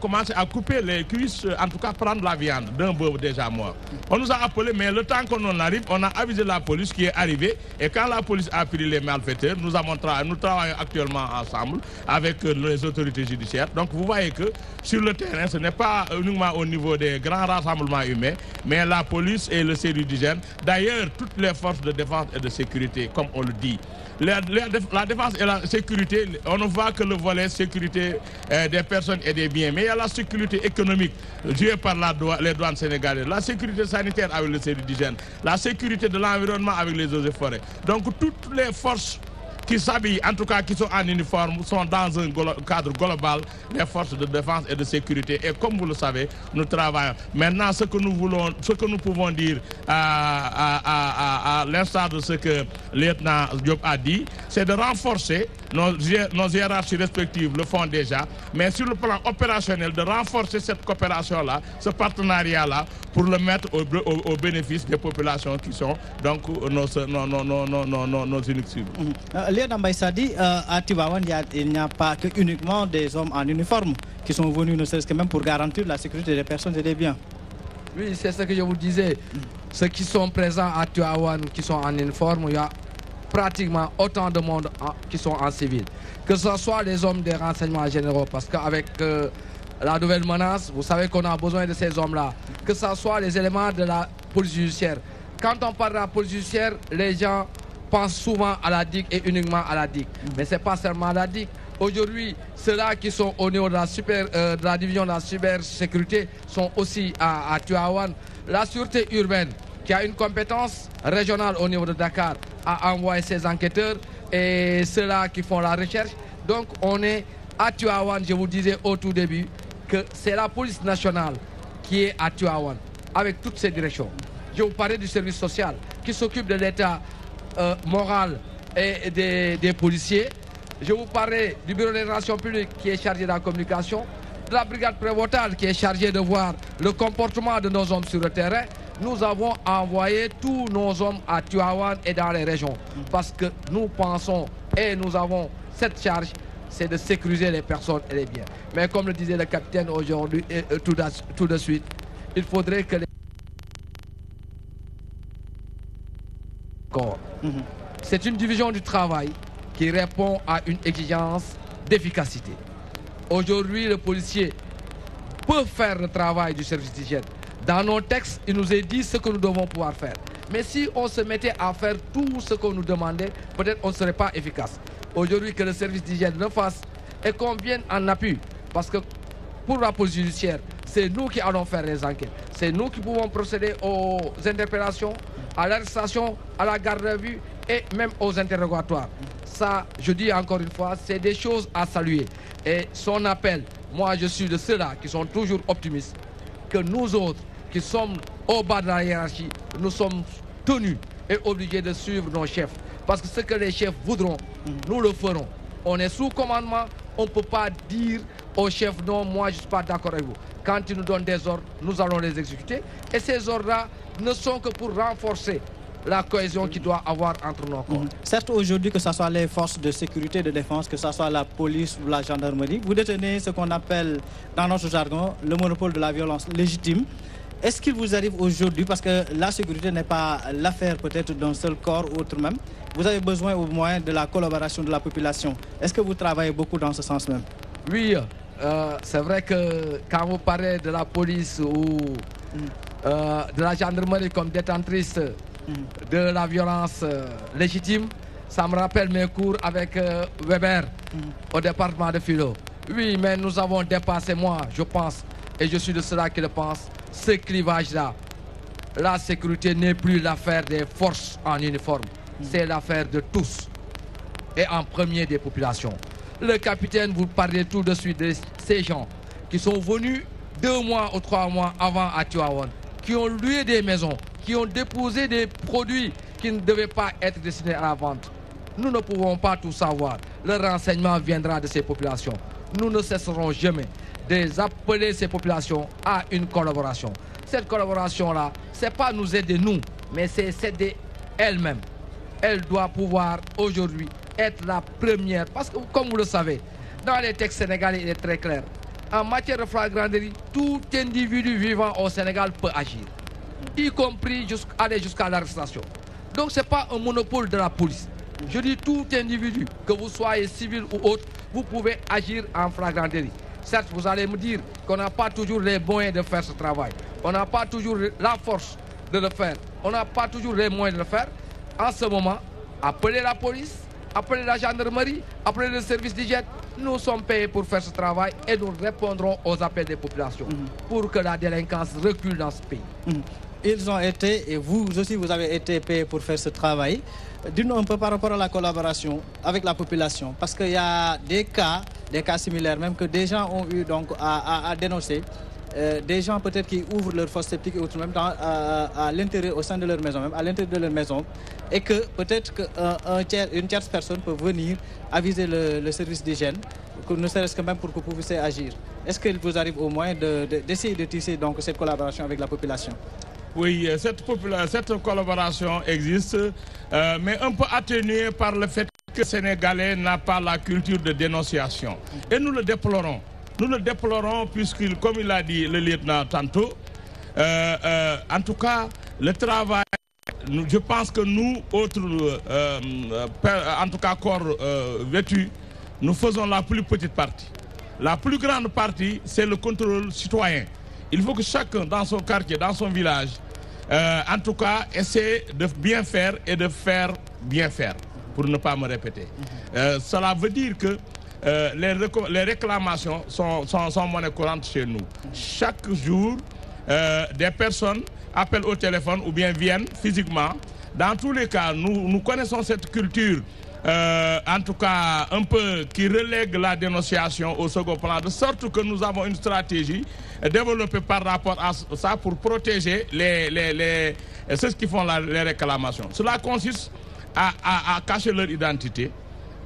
[SPEAKER 3] commencer à couper les cuisses, en tout cas prendre la viande d'un bœuf déjà mort. On nous a appelés, mais le temps qu'on en arrive, on a avisé la police qui est arrivée. Et quand la police a pris les malfaiteurs, nous travaillons actuellement ensemble avec les autorités judiciaires. Donc vous voyez que sur le terrain, ce n'est pas uniquement au niveau des grands rassemblements humains, mais la police et le service d'hygiène. D'ailleurs, toutes les forces de défense et de sécurité, comme on le dit. La défense et la sécurité, on ne voit que le volet sécurité des personnes et des biens. Mais il y a la sécurité économique jouée par les douanes sénégalaises, la sécurité sanitaire avec le service d'hygiène, la sécurité de l'environnement avec les eaux et forêts. Donc toutes les forces qui s'habillent, en tout cas qui sont en uniforme, sont dans un cadre global des forces de défense et de sécurité. Et comme vous le savez, nous travaillons. Maintenant, ce que nous pouvons dire à l'instar de ce que le lieutenant Diop a dit, c'est de renforcer nos hiérarchies respectives le font déjà, mais sur le plan opérationnel, de renforcer cette coopération-là, ce partenariat-là, pour le mettre au bénéfice des populations qui sont donc nos uniques cibles.
[SPEAKER 2] Lieutenant Mbaye Sadi, à Tivaouane, il n'y a pas que uniquement des hommes en uniforme qui sont venus, ne serait-ce que même pour garantir la sécurité des personnes et des biens.
[SPEAKER 4] Oui, c'est ce que je vous disais. Ceux qui sont présents à Tivaouane, qui sont en uniforme, il y a pratiquement autant de monde qui sont en civil. Que ce soit les hommes des renseignements généraux, parce qu'avec la nouvelle menace, vous savez qu'on a besoin de ces hommes-là. Que ce soit les éléments de la police judiciaire. Quand on parle de la police judiciaire, les gens pensent souvent à la DIC et uniquement à la DIC. Mais ce n'est pas seulement la DIC. Aujourd'hui, ceux-là qui sont au niveau de la division de la cybersécurité sont aussi à Tivaouane. La sûreté urbaine, qui a une compétence régionale au niveau de Dakar, a envoyé ses enquêteurs et ceux-là qui font la recherche. Donc on est à Tivaouane, je vous disais au tout début, que c'est la police nationale qui est à Tivaouane, avec toutes ses directions. Je vous parlais du service social, qui s'occupe de l'état moral et des policiers. Je vous parlais du bureau des relations publiques qui est chargé de la communication, de la brigade prévôtale qui est chargée de voir le comportement de nos hommes sur le terrain. Nous avons envoyé tous nos hommes à Tivaouane et dans les régions parce que nous pensons et nous avons cette charge, c'est de sécuriser les personnes et les biens. Mais comme le disait le capitaine aujourd'hui et tout de suite, il faudrait que les corps. C'est une division du travail qui répond à une exigence d'efficacité. Aujourd'hui, le policier peut faire le travail du service d'hygiène. Dans nos textes, il nous est dit ce que nous devons pouvoir faire. Mais si on se mettait à faire tout ce qu'on nous demandait, peut-être on ne serait pas efficace. Aujourd'hui, que le service d'hygiène le fasse et qu'on vienne en appui. Parce que pour la police judiciaire, c'est nous qui allons faire les enquêtes. C'est nous qui pouvons procéder aux interpellations, à l'arrestation, à la garde à vue et même aux interrogatoires. Ça, je dis encore une fois, c'est des choses à saluer. Et son appel, moi je suis de ceux-là qui sont toujours optimistes, que nous autres qui sommes au bas de la hiérarchie, nous sommes tenus et obligés de suivre nos chefs. Parce que ce que les chefs voudront, nous le ferons. On est sous commandement, on ne peut pas dire au chef non, moi je ne suis pas d'accord avec vous. Quand ils nous donnent des ordres, nous allons les exécuter. Et ces ordres-là ne sont que pour renforcer la cohésion qu'il doit avoir entre nos corps.
[SPEAKER 2] Certes, aujourd'hui, que ce soit les forces de sécurité et de défense, que ce soit la police ou la gendarmerie, vous détenez ce qu'on appelle, dans notre jargon, le monopole de la violence légitime. Est-ce qu'il vous arrive aujourd'hui, parce que la sécurité n'est pas l'affaire peut-être d'un seul corps ou autre même, vous avez besoin au moins de la collaboration de la population. Est-ce que vous travaillez beaucoup dans ce sens même?
[SPEAKER 4] Oui, c'est vrai que quand vous parlez de la police ou de la gendarmerie comme détentrice de la violence légitime, ça me rappelle mes cours avec Weber au département de philo. Oui, mais nous avons dépassé, moi, je pense, et je suis de ceux-là qui le pensent, ce clivage-là. La sécurité n'est plus l'affaire des forces en uniforme, c'est l'affaire de tous, et en premier des populations. Le capitaine, vous parlez tout de suite de ces gens qui sont venus 2 mois ou 3 mois avant à Tivaouane, qui ont loué des maisons, qui ont déposé des produits qui ne devaient pas être destinés à la vente. Nous ne pouvons pas tout savoir. Le renseignement viendra de ces populations. Nous ne cesserons jamais d'appeler ces populations à une collaboration. Cette collaboration-là, ce n'est pas nous aider nous, mais c'est s'aider elle-même. Elle doit pouvoir aujourd'hui être la première. Parce que, comme vous le savez, dans les textes sénégalais, il est très clair. En matière de flagranderie, tout individu vivant au Sénégal peut agir, y compris aller jusqu'à l'arrestation. Donc, ce n'est pas un monopole de la police. Je dis tout individu, que vous soyez civil ou autre, vous pouvez agir en flagranderie. Certes, vous allez me dire qu'on n'a pas toujours les moyens de faire ce travail. On n'a pas toujours la force de le faire. On n'a pas toujours les moyens de le faire. En ce moment, appelez la police, appelez la gendarmerie, appelez le service d'hygiène. Nous sommes payés pour faire ce travail et nous répondrons aux appels des populations pour que la délinquance recule dans ce pays.
[SPEAKER 2] Ils ont été, et vous aussi vous avez été payés pour faire ce travail. Dites-nous un peu par rapport à la collaboration avec la population, parce qu'il y a des cas similaires même que des gens ont eu donc à dénoncer. Des gens peut-être qui ouvrent leur fosse septique et autres même à l'intérieur, au sein de leur maison, même à l'intérieur de leur maison, et que peut-être qu'une tierce personne peut venir aviser le service d'hygiène, ne serait-ce que même pour que vous puissiez agir. Est-ce qu'il vous arrive au moins d'essayer de tisser donc cette collaboration avec la population?
[SPEAKER 3] Oui, cette collaboration existe, mais un peu atténuée par le fait que le Sénégalais n'a pas la culture de dénonciation. Et nous le déplorons. Nous le déplorons puisque, comme il a dit le lieutenant tantôt, en tout cas, le travail, je pense que nous, autres, en tout cas corps vêtus, nous faisons la plus petite partie. La plus grande partie, c'est le contrôle citoyen. Il faut que chacun dans son quartier, dans son village, en tout cas, essaie de bien faire et de faire bien faire, pour ne pas me répéter. Cela veut dire que les réclamations sont monnaie courante chez nous. Chaque jour, des personnes appellent au téléphone ou bien viennent physiquement. Dans tous les cas, nous connaissons cette culture, en tout cas un peu qui relègue la dénonciation au second plan, de sorte que nous avons une stratégie développée par rapport à ça pour protéger ceux qui font les réclamations. Cela consiste à cacher leur identité.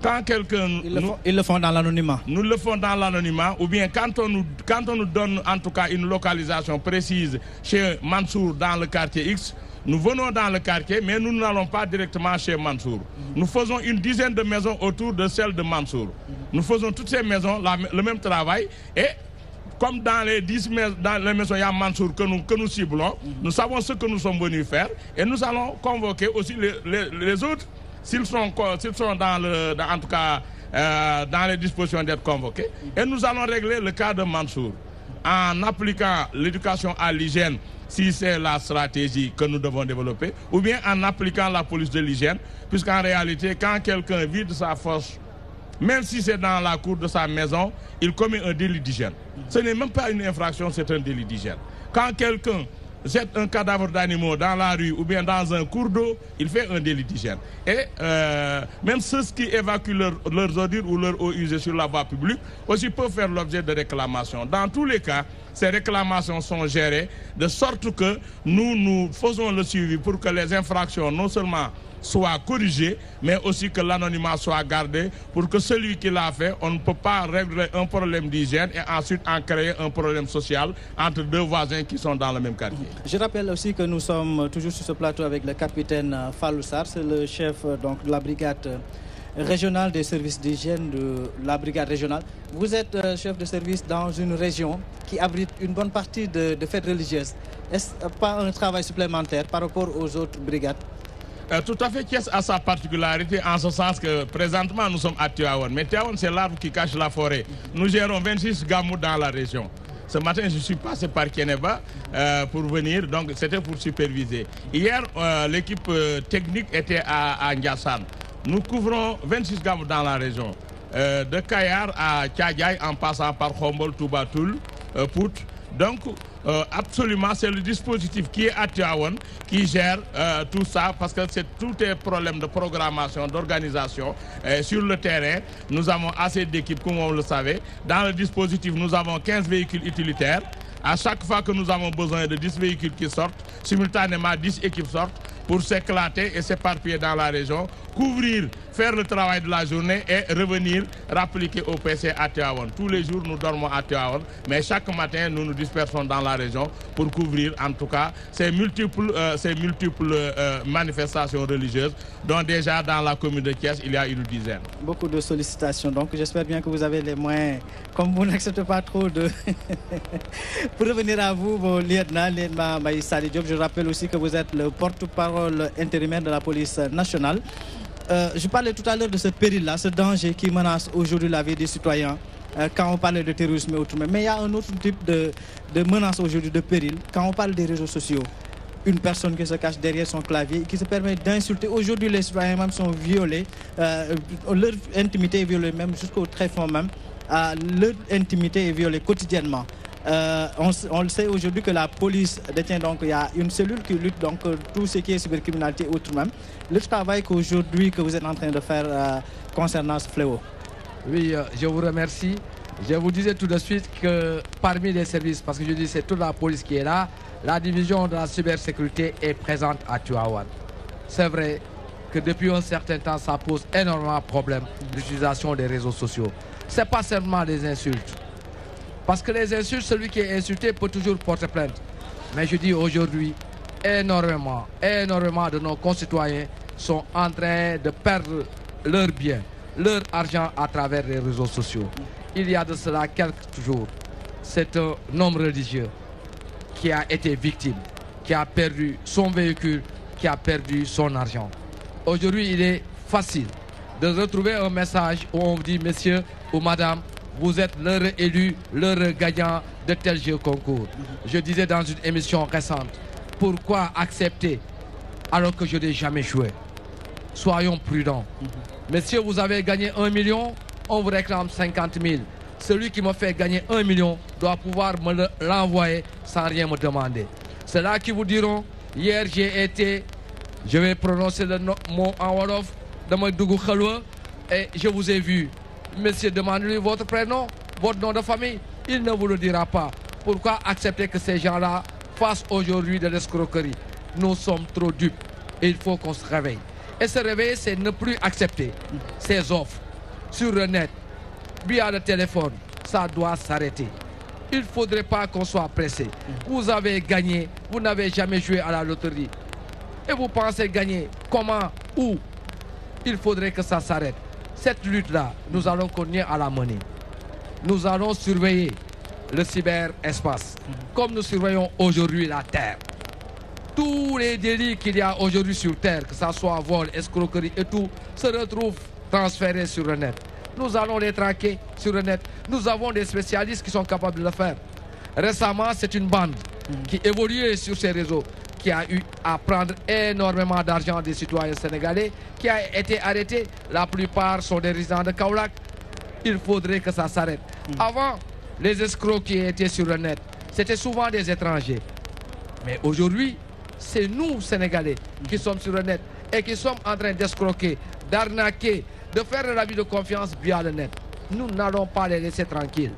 [SPEAKER 3] Quand quelqu'un...
[SPEAKER 2] Ils le font dans l'anonymat.
[SPEAKER 3] Nous le faisons dans l'anonymat, ou bien quand on nous donne en tout cas une localisation précise chez Mansour dans le quartier X, nous venons dans le quartier, mais nous n'allons pas directement chez Mansour. Nous faisons une dizaine de maisons autour de celle de Mansour. Nous faisons toutes ces maisons, le même travail, et comme dans les 10 maisons, il y a Mansour que nous ciblons, nous savons ce que nous sommes venus faire, et nous allons convoquer aussi les autres, s'ils sont en tout cas dans les dispositions d'être convoqués, et nous allons régler le cas de Mansour en appliquant l'éducation à l'hygiène, si c'est la stratégie que nous devons développer, ou bien en appliquant la police de l'hygiène, puisqu'en réalité, quand quelqu'un vide sa fosse même si c'est dans la cour de sa maison, il commet un délit d'hygiène. Ce n'est même pas une infraction, c'est un délit d'hygiène. Quand quelqu'un jette un cadavre d'animaux dans la rue ou bien dans un cours d'eau, il fait un délit d'hygiène. Et même ceux qui évacuent leurs ordures ou leurs eaux usées sur la voie publique aussi peuvent faire l'objet de réclamations. Dans tous les cas, ces réclamations sont gérées de sorte que nous faisons le suivi pour que les infractions non seulement soient corrigées, mais aussi que l'anonymat soit gardé pour que celui qui l'a fait, on ne peut pas régler un problème d'hygiène et ensuite en créer un problème social entre deux voisins qui sont dans le même quartier.
[SPEAKER 2] Je rappelle aussi que nous sommes toujours sur ce plateau avec le capitaine Fallou Sarr, c'est le chef donc, de la brigade régionale des services d'hygiène de la brigade régionale. Vous êtes chef de service dans une région qui abrite une bonne partie de fêtes religieuses. Est-ce pas un travail supplémentaire par rapport aux autres brigades?
[SPEAKER 3] Tout à fait, Thiès a sa particularité en ce sens que présentement nous sommes à Tivaouane. Mais Tivaouane, c'est l'arbre qui cache la forêt. Nous gérons 26 gamous dans la région. Ce matin, je suis passé par Kénéba pour venir, donc c'était pour superviser. Hier, l'équipe technique était à Ndiassane. Nous couvrons 26 gamous dans la région. De Kayar à Tchadjaï en passant par Khombol, Toubatoul, Pout. Donc, absolument, c'est le dispositif qui est à Tivaouane qui gère tout ça parce que tout est problème de programmation, d'organisation. Sur le terrain, nous avons assez d'équipes, comme vous le savez. Dans le dispositif, nous avons 15 véhicules utilitaires. À chaque fois que nous avons besoin de 10 véhicules qui sortent, simultanément 10 équipes sortent pour s'éclater et s'éparpiller dans la région, couvrir, faire le travail de la journée et revenir rappliquer au PC à Tivaouane. Tous les jours, nous dormons à Tivaouane, mais chaque matin, nous nous dispersons dans la région pour couvrir, en tout cas, ces multiples manifestations religieuses, dont déjà dans la commune de Thiès, il y a une dizaine.
[SPEAKER 2] Beaucoup de sollicitations, donc j'espère bien que vous avez les moyens, comme vous n'acceptez pas trop de... Pour revenir à vous, mon lieutenant Maïs Sali Diop, je rappelle aussi que vous êtes le porte-parole intérimaire de la police nationale. Je parlais tout à l'heure de ce péril-là, ce danger qui menace aujourd'hui la vie des citoyens quand on parlait de terrorisme et autrement. Mais il y a un autre type de menace aujourd'hui, de péril, quand on parle des réseaux sociaux. Une personne qui se cache derrière son clavier, qui se permet d'insulter. Aujourd'hui, les citoyens même sont violés, leur intimité est violée même jusqu'au tréfonds même. Leur intimité est violée quotidiennement. On le sait aujourd'hui que la police détient donc, il y a une cellule qui lutte donc tout ce qui est cybercriminalité ou tout même. Le travail qu'aujourd'hui que vous êtes en train de faire concernant ce fléau.
[SPEAKER 4] Oui, je vous remercie. Je vous disais tout de suite que parmi les services, parce que je dis c'est toute la police qui est là, la division de la cybersécurité est présente à Tivaouane. C'est vrai que depuis un certain temps, ça pose énormément de problèmes l'utilisation des réseaux sociaux. Ce n'est pas seulement des insultes. Parce que les insultes, celui qui est insulté peut toujours porter plainte. Mais je dis aujourd'hui, énormément de nos concitoyens sont en train de perdre leurs biens, leur argent à travers les réseaux sociaux. Il y a de cela quelques jours, c'est un homme religieux qui a été victime, qui a perdu son véhicule, qui a perdu son argent. Aujourd'hui, il est facile de retrouver un message où on dit, messieurs ou madame, vous êtes leur élu, leur gagnant de tel jeu concours. Je disais dans une émission récente, pourquoi accepter alors que je n'ai jamais joué? Soyons prudents. Messieurs, vous avez gagné 1 million, on vous réclame 50 000. Celui qui me fait gagner 1 million doit pouvoir me l'envoyer sans rien me demander. C'est là qu'ils vous diront, hier j'ai été, je vais prononcer le mot en Wolof, de Maïdougou Khalwa, et je vous ai vu. Monsieur, demandez-lui votre prénom, votre nom de famille. Il ne vous le dira pas. Pourquoi accepter que ces gens-là fassent aujourd'hui de l'escroquerie? Nous sommes trop dupes et il faut qu'on se réveille. Et se réveiller, c'est ne plus accepter ces offres sur le net, via le téléphone. Ça doit s'arrêter. Il ne faudrait pas qu'on soit pressé. Vous avez gagné, vous n'avez jamais joué à la loterie. Et vous pensez gagner comment, où? Il faudrait que ça s'arrête. Cette lutte-là, nous allons continuer à la mener. Nous allons surveiller le cyberespace, comme nous surveillons aujourd'hui la Terre. Tous les délits qu'il y a aujourd'hui sur Terre, que ce soit vol, escroquerie et tout, se retrouvent transférés sur le net. Nous allons les traquer sur le net. Nous avons des spécialistes qui sont capables de le faire. Récemment, c'est une bande qui évoluait sur ces réseaux, qui a eu à prendre énormément d'argent des citoyens sénégalais, qui a été arrêté. La plupart sont des résidents de Kaolack. Il faudrait que ça s'arrête. Avant, les escrocs qui étaient sur le net, c'était souvent des étrangers. Mais aujourd'hui, c'est nous, Sénégalais, qui sommes sur le net et qui sommes en train d'escroquer, d'arnaquer, de faire de l'abus de confiance via le net. Nous n'allons pas les laisser tranquilles.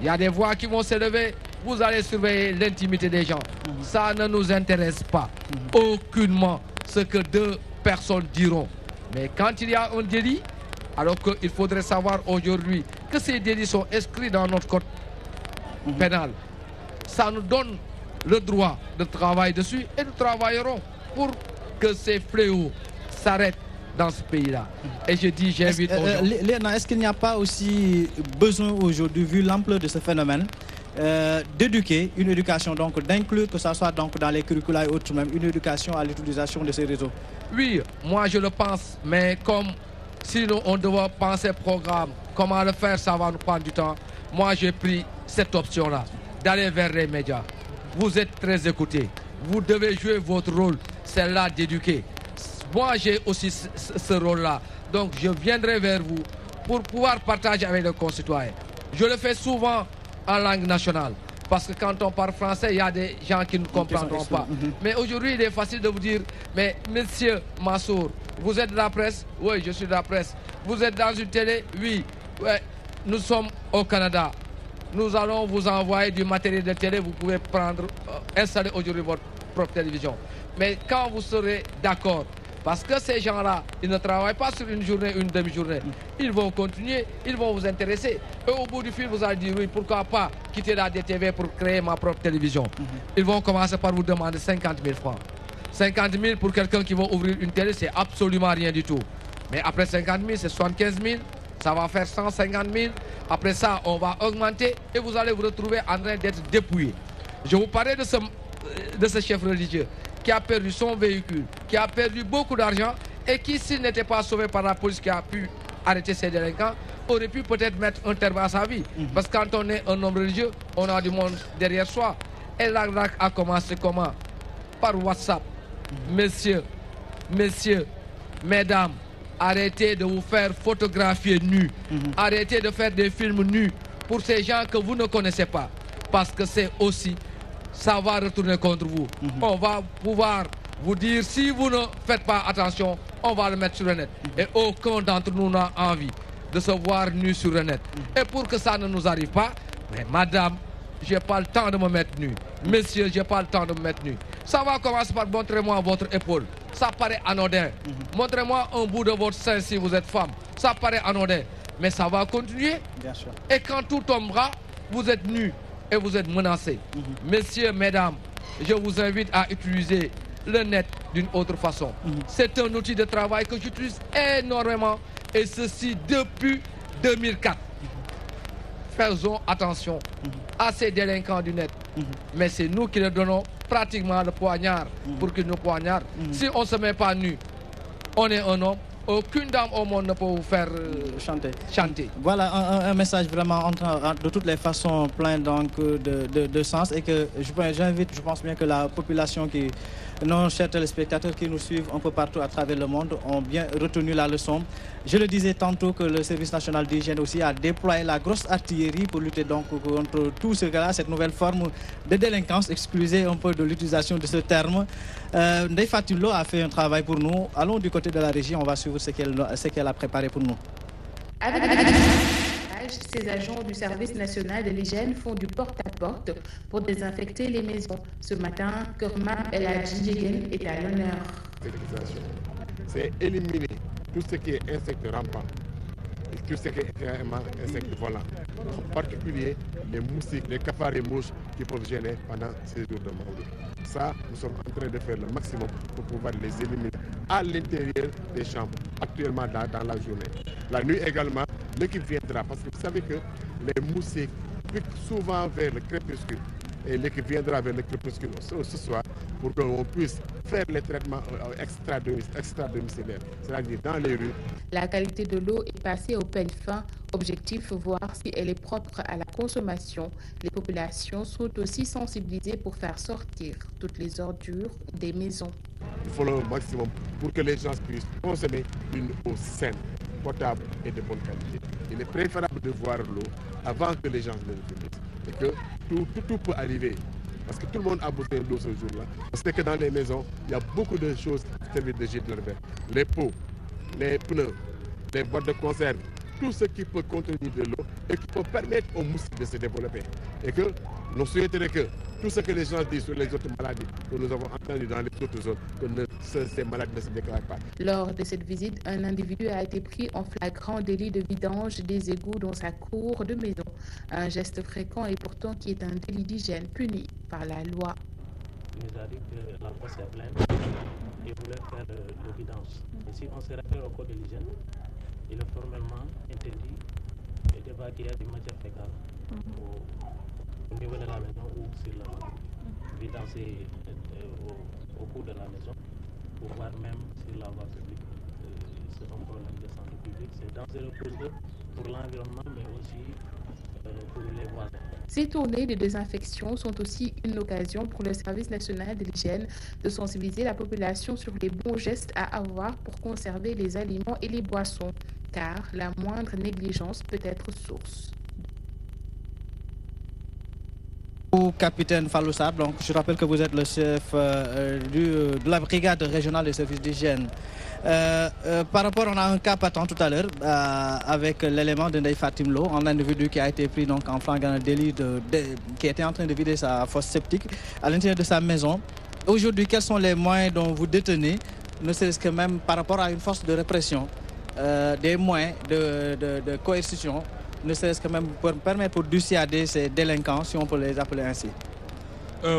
[SPEAKER 4] Il y a des voix qui vont s'élever, vous allez surveiller l'intimité des gens. Ça ne nous intéresse pas aucunement ce que deux personnes diront. Mais quand il y a un délit, alors qu'il faudrait savoir aujourd'hui que ces délits sont inscrits dans notre code pénal, ça nous donne le droit de travailler dessus et nous travaillerons pour que ces fléaux s'arrêtent dans ce pays-là. Et je dis, j'invite...
[SPEAKER 2] Léna, est-ce qu'il n'y a pas aussi besoin aujourd'hui, vu l'ampleur de ce phénomène, d'éduquer, une éducation, donc d'inclure, que ce soit donc dans les curricula et autres même, une éducation à l'utilisation de ces réseaux?
[SPEAKER 4] Oui, moi je le pense, mais comme si on devait penser programme, comment le faire, ça va nous prendre du temps. Moi j'ai pris cette option-là, d'aller vers les médias. Vous êtes très écoutés, vous devez jouer votre rôle, c'est là d'éduquer. Moi j'ai aussi ce rôle-là, donc je viendrai vers vous pour pouvoir partager avec les concitoyens. Je le fais souvent en langue nationale, parce que quand on parle français, il y a des gens qui ne comprendront pas. Mais aujourd'hui, il est facile de vous dire, mais monsieur Mansour, vous êtes de la presse? Oui, je suis de la presse. Vous êtes dans une télé? Oui. Ouais. Nous sommes au Canada. Nous allons vous envoyer du matériel de télé, vous pouvez prendre, installer aujourd'hui votre propre télévision. Mais quand vous serez d'accord, parce que ces gens-là, ils ne travaillent pas sur une journée, une demi-journée. Ils vont continuer, ils vont vous intéresser. Et au bout du fil, vous allez dire, oui, pourquoi pas quitter la DTV pour créer ma propre télévision. Ils vont commencer par vous demander 50 000 francs. 50 000 pour quelqu'un qui va ouvrir une télé, c'est absolument rien du tout. Mais après 50 000, c'est 75 000. Ça va faire 150 000. Après ça, on va augmenter et vous allez vous retrouver en train d'être dépouillé. Je vous parlais de ce chef religieux qui a perdu son véhicule, qui a perdu beaucoup d'argent et qui, s'il n'était pas sauvé par la police qui a pu arrêter ces délinquants, aurait pu peut-être mettre un terme à sa vie. Parce que quand on est un homme religieux, on a du monde derrière soi. Et l'arnaque a commencé comment? Par WhatsApp. Messieurs, mesdames, arrêtez de vous faire photographier nus. Arrêtez de faire des films nus pour ces gens que vous ne connaissez pas. Parce que c'est aussi... ça va retourner contre vous. On va pouvoir vous dire, si vous ne faites pas attention, on va le mettre sur le net. Et aucun d'entre nous n'a envie de se voir nu sur le net. Et pour que ça ne nous arrive pas, mais madame, j'ai pas le temps de me mettre nu. Messieurs, j'ai pas le temps de me mettre nu. Ça va commencer par montrez-moi votre épaule. Ça paraît anodin. Montrez-moi un bout de votre sein si vous êtes femme. Ça paraît anodin. Mais ça va continuer. Bien sûr. Et quand tout tombera, vous êtes nus. Et vous êtes menacés. Messieurs, mesdames, je vous invite à utiliser le net d'une autre façon. C'est un outil de travail que j'utilise énormément, et ceci depuis 2004. Faisons attention à ces délinquants du net. Mais c'est nous qui leur donnons pratiquement le poignard pour qu'ils nous poignardent. Si on ne se met pas nu, on est un homme. Aucune dame au monde ne peut vous faire chanter.
[SPEAKER 2] Voilà un message vraiment de toutes les façons plein donc de sens, et que j'invite, je pense bien que la population nos chers téléspectateurs qui nous suivent un peu partout à travers le monde ont bien retenu la leçon. Je le disais tantôt que le service national d'hygiène aussi a déployé la grosse artillerie pour lutter donc contre tout ce cas-là, cette nouvelle forme de délinquance. Excusez un peu de l'utilisation de ce terme. Ndeye Fatou Lo a fait un travail pour nous. Allons du côté de la régie, on va suivre ce qu'elle a préparé pour nous.
[SPEAKER 13] Avec ces agents du service national de l'hygiène font du porte-à-porte pour désinfecter les maisons. Ce matin, Kerman El Hadji Djegen est à l'honneur.
[SPEAKER 14] C'est éliminer tout ce qui est insectes rampants, tout ce qui est insectes volants, en particulier les moustiques, les cafards et mouches qui peuvent gêner pendant ces jours de Maouloud. Ça, nous sommes en train de faire le maximum pour pouvoir les éliminer à l'intérieur des chambres, actuellement dans la journée. La nuit également, l'équipe viendra, parce que vous savez que les moustiques piquent souvent vers le crépuscule. Et l'équipe viendra vers le crépuscule ce soir pour qu'on puisse faire les traitements extra-domiciliaires, c'est-à-dire dans les rues.
[SPEAKER 13] La qualité de l'eau est passée au peigne fin. Objectif, voir si elle est propre à la consommation. Les populations sont aussi sensibilisées pour faire sortir toutes les ordures des maisons.
[SPEAKER 14] Il faut le maximum pour que les gens puissent consommer une eau saine, potable et de bonne qualité. Il est préférable de voir l'eau avant que les gens ne l'utilisent. Et que tout peut arriver. Parce que tout le monde a besoin d'eau ce jour-là. Parce que dans les maisons, il y a beaucoup de choses qui servent de gîte de l'hiver. Les pots, les pneus, les boîtes de conserve, tout ce qui peut contenir de l'eau et qui peut permettre aux moustiques de se développer. Et que nous souhaitons que tout ce que les gens disent sur les autres maladies que nous avons entendues dans les autres zones, que ces maladies ne se déclarent pas.
[SPEAKER 13] Lors de cette visite, un individu a été pris en flagrant délit de vidange des égouts dans sa cour de maison. Un geste fréquent et pourtant qui est un délit d'hygiène puni par la loi.
[SPEAKER 15] Il nous a dit que la fosse est pleine et voulait faire le vidange. Et si on se réfère au code de l'hygiène, il est formellement interdit d'évacuer des matières fécales au niveau de la maison ou sur la maison. Vidancer au cours de la maison, pour voir même sur la voie publique. C'est un problème de santé publique. C'est dangereux pour eux, pour l'environnement, mais aussi pour les voisins.
[SPEAKER 13] Ces tournées de désinfection sont aussi une occasion pour le service national de l'hygiène de sensibiliser la population sur les bons gestes à avoir pour conserver les aliments et les boissons, car la moindre négligence peut être source.
[SPEAKER 2] Capitaine Falloussab, donc je rappelle que vous êtes le chef de la brigade régionale des services d'hygiène. Par rapport, on a un cas patent tout à l'heure avec l'élément de Ndeye Fatim Lo, un individu qui a été pris donc en flagrant délit qui était en train de vider sa fosse septique à l'intérieur de sa maison. Aujourd'hui, quels sont les moyens dont vous détenez, ne serait-ce que même par rapport à une force de répression, des moyens de coercition, ne serait-ce que même pour permettre pour dissuader ces délinquants, si on peut les appeler ainsi?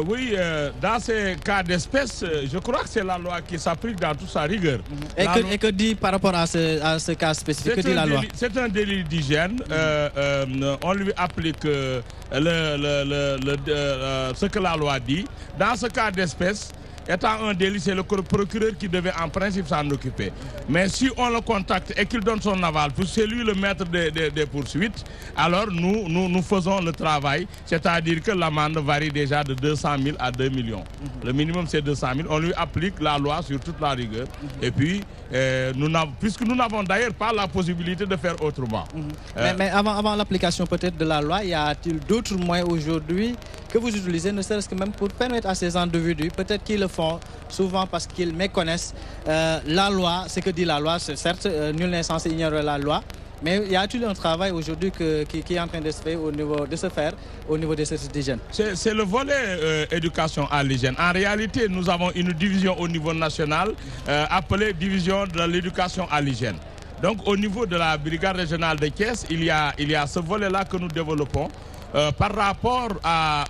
[SPEAKER 3] Oui, dans ces cas d'espèce, je crois que c'est la loi qui s'applique dans toute sa rigueur.
[SPEAKER 2] Et que dit par rapport à ce cas spécifique, que dit la loi?
[SPEAKER 3] C'est un délit d'hygiène. On lui applique ce que la loi dit. Dans ce cas d'espèce, étant un délit, c'est le procureur qui devait en principe s'en occuper. Mais si on le contacte et qu'il donne son aval, pour c'est lui le maître des poursuites, alors nous faisons le travail, c'est-à-dire que l'amende varie déjà de 200 000 à 2 millions. Le minimum c'est 200 000, on lui applique la loi sur toute la rigueur. Et puis, puisque nous n'avons d'ailleurs pas la possibilité de faire autrement.
[SPEAKER 2] Mais avant l'application peut-être de la loi, y a-t-il d'autres moyens aujourd'hui que vous utilisez, ne serait-ce que même pour permettre à ces individus, peut-être qu'ils le font souvent parce qu'ils méconnaissent la loi, ce que dit la loi, certes, nul n'est censé ignorer la loi, mais y a-t-il un travail aujourd'hui qui est en train de se faire au niveau des services d'hygiène?
[SPEAKER 3] C'est le volet éducation à l'hygiène. En réalité, nous avons une division au niveau national appelée division de l'éducation à l'hygiène. Donc au niveau de la brigade régionale de Thiès, il y a ce volet-là que nous développons. Par rapport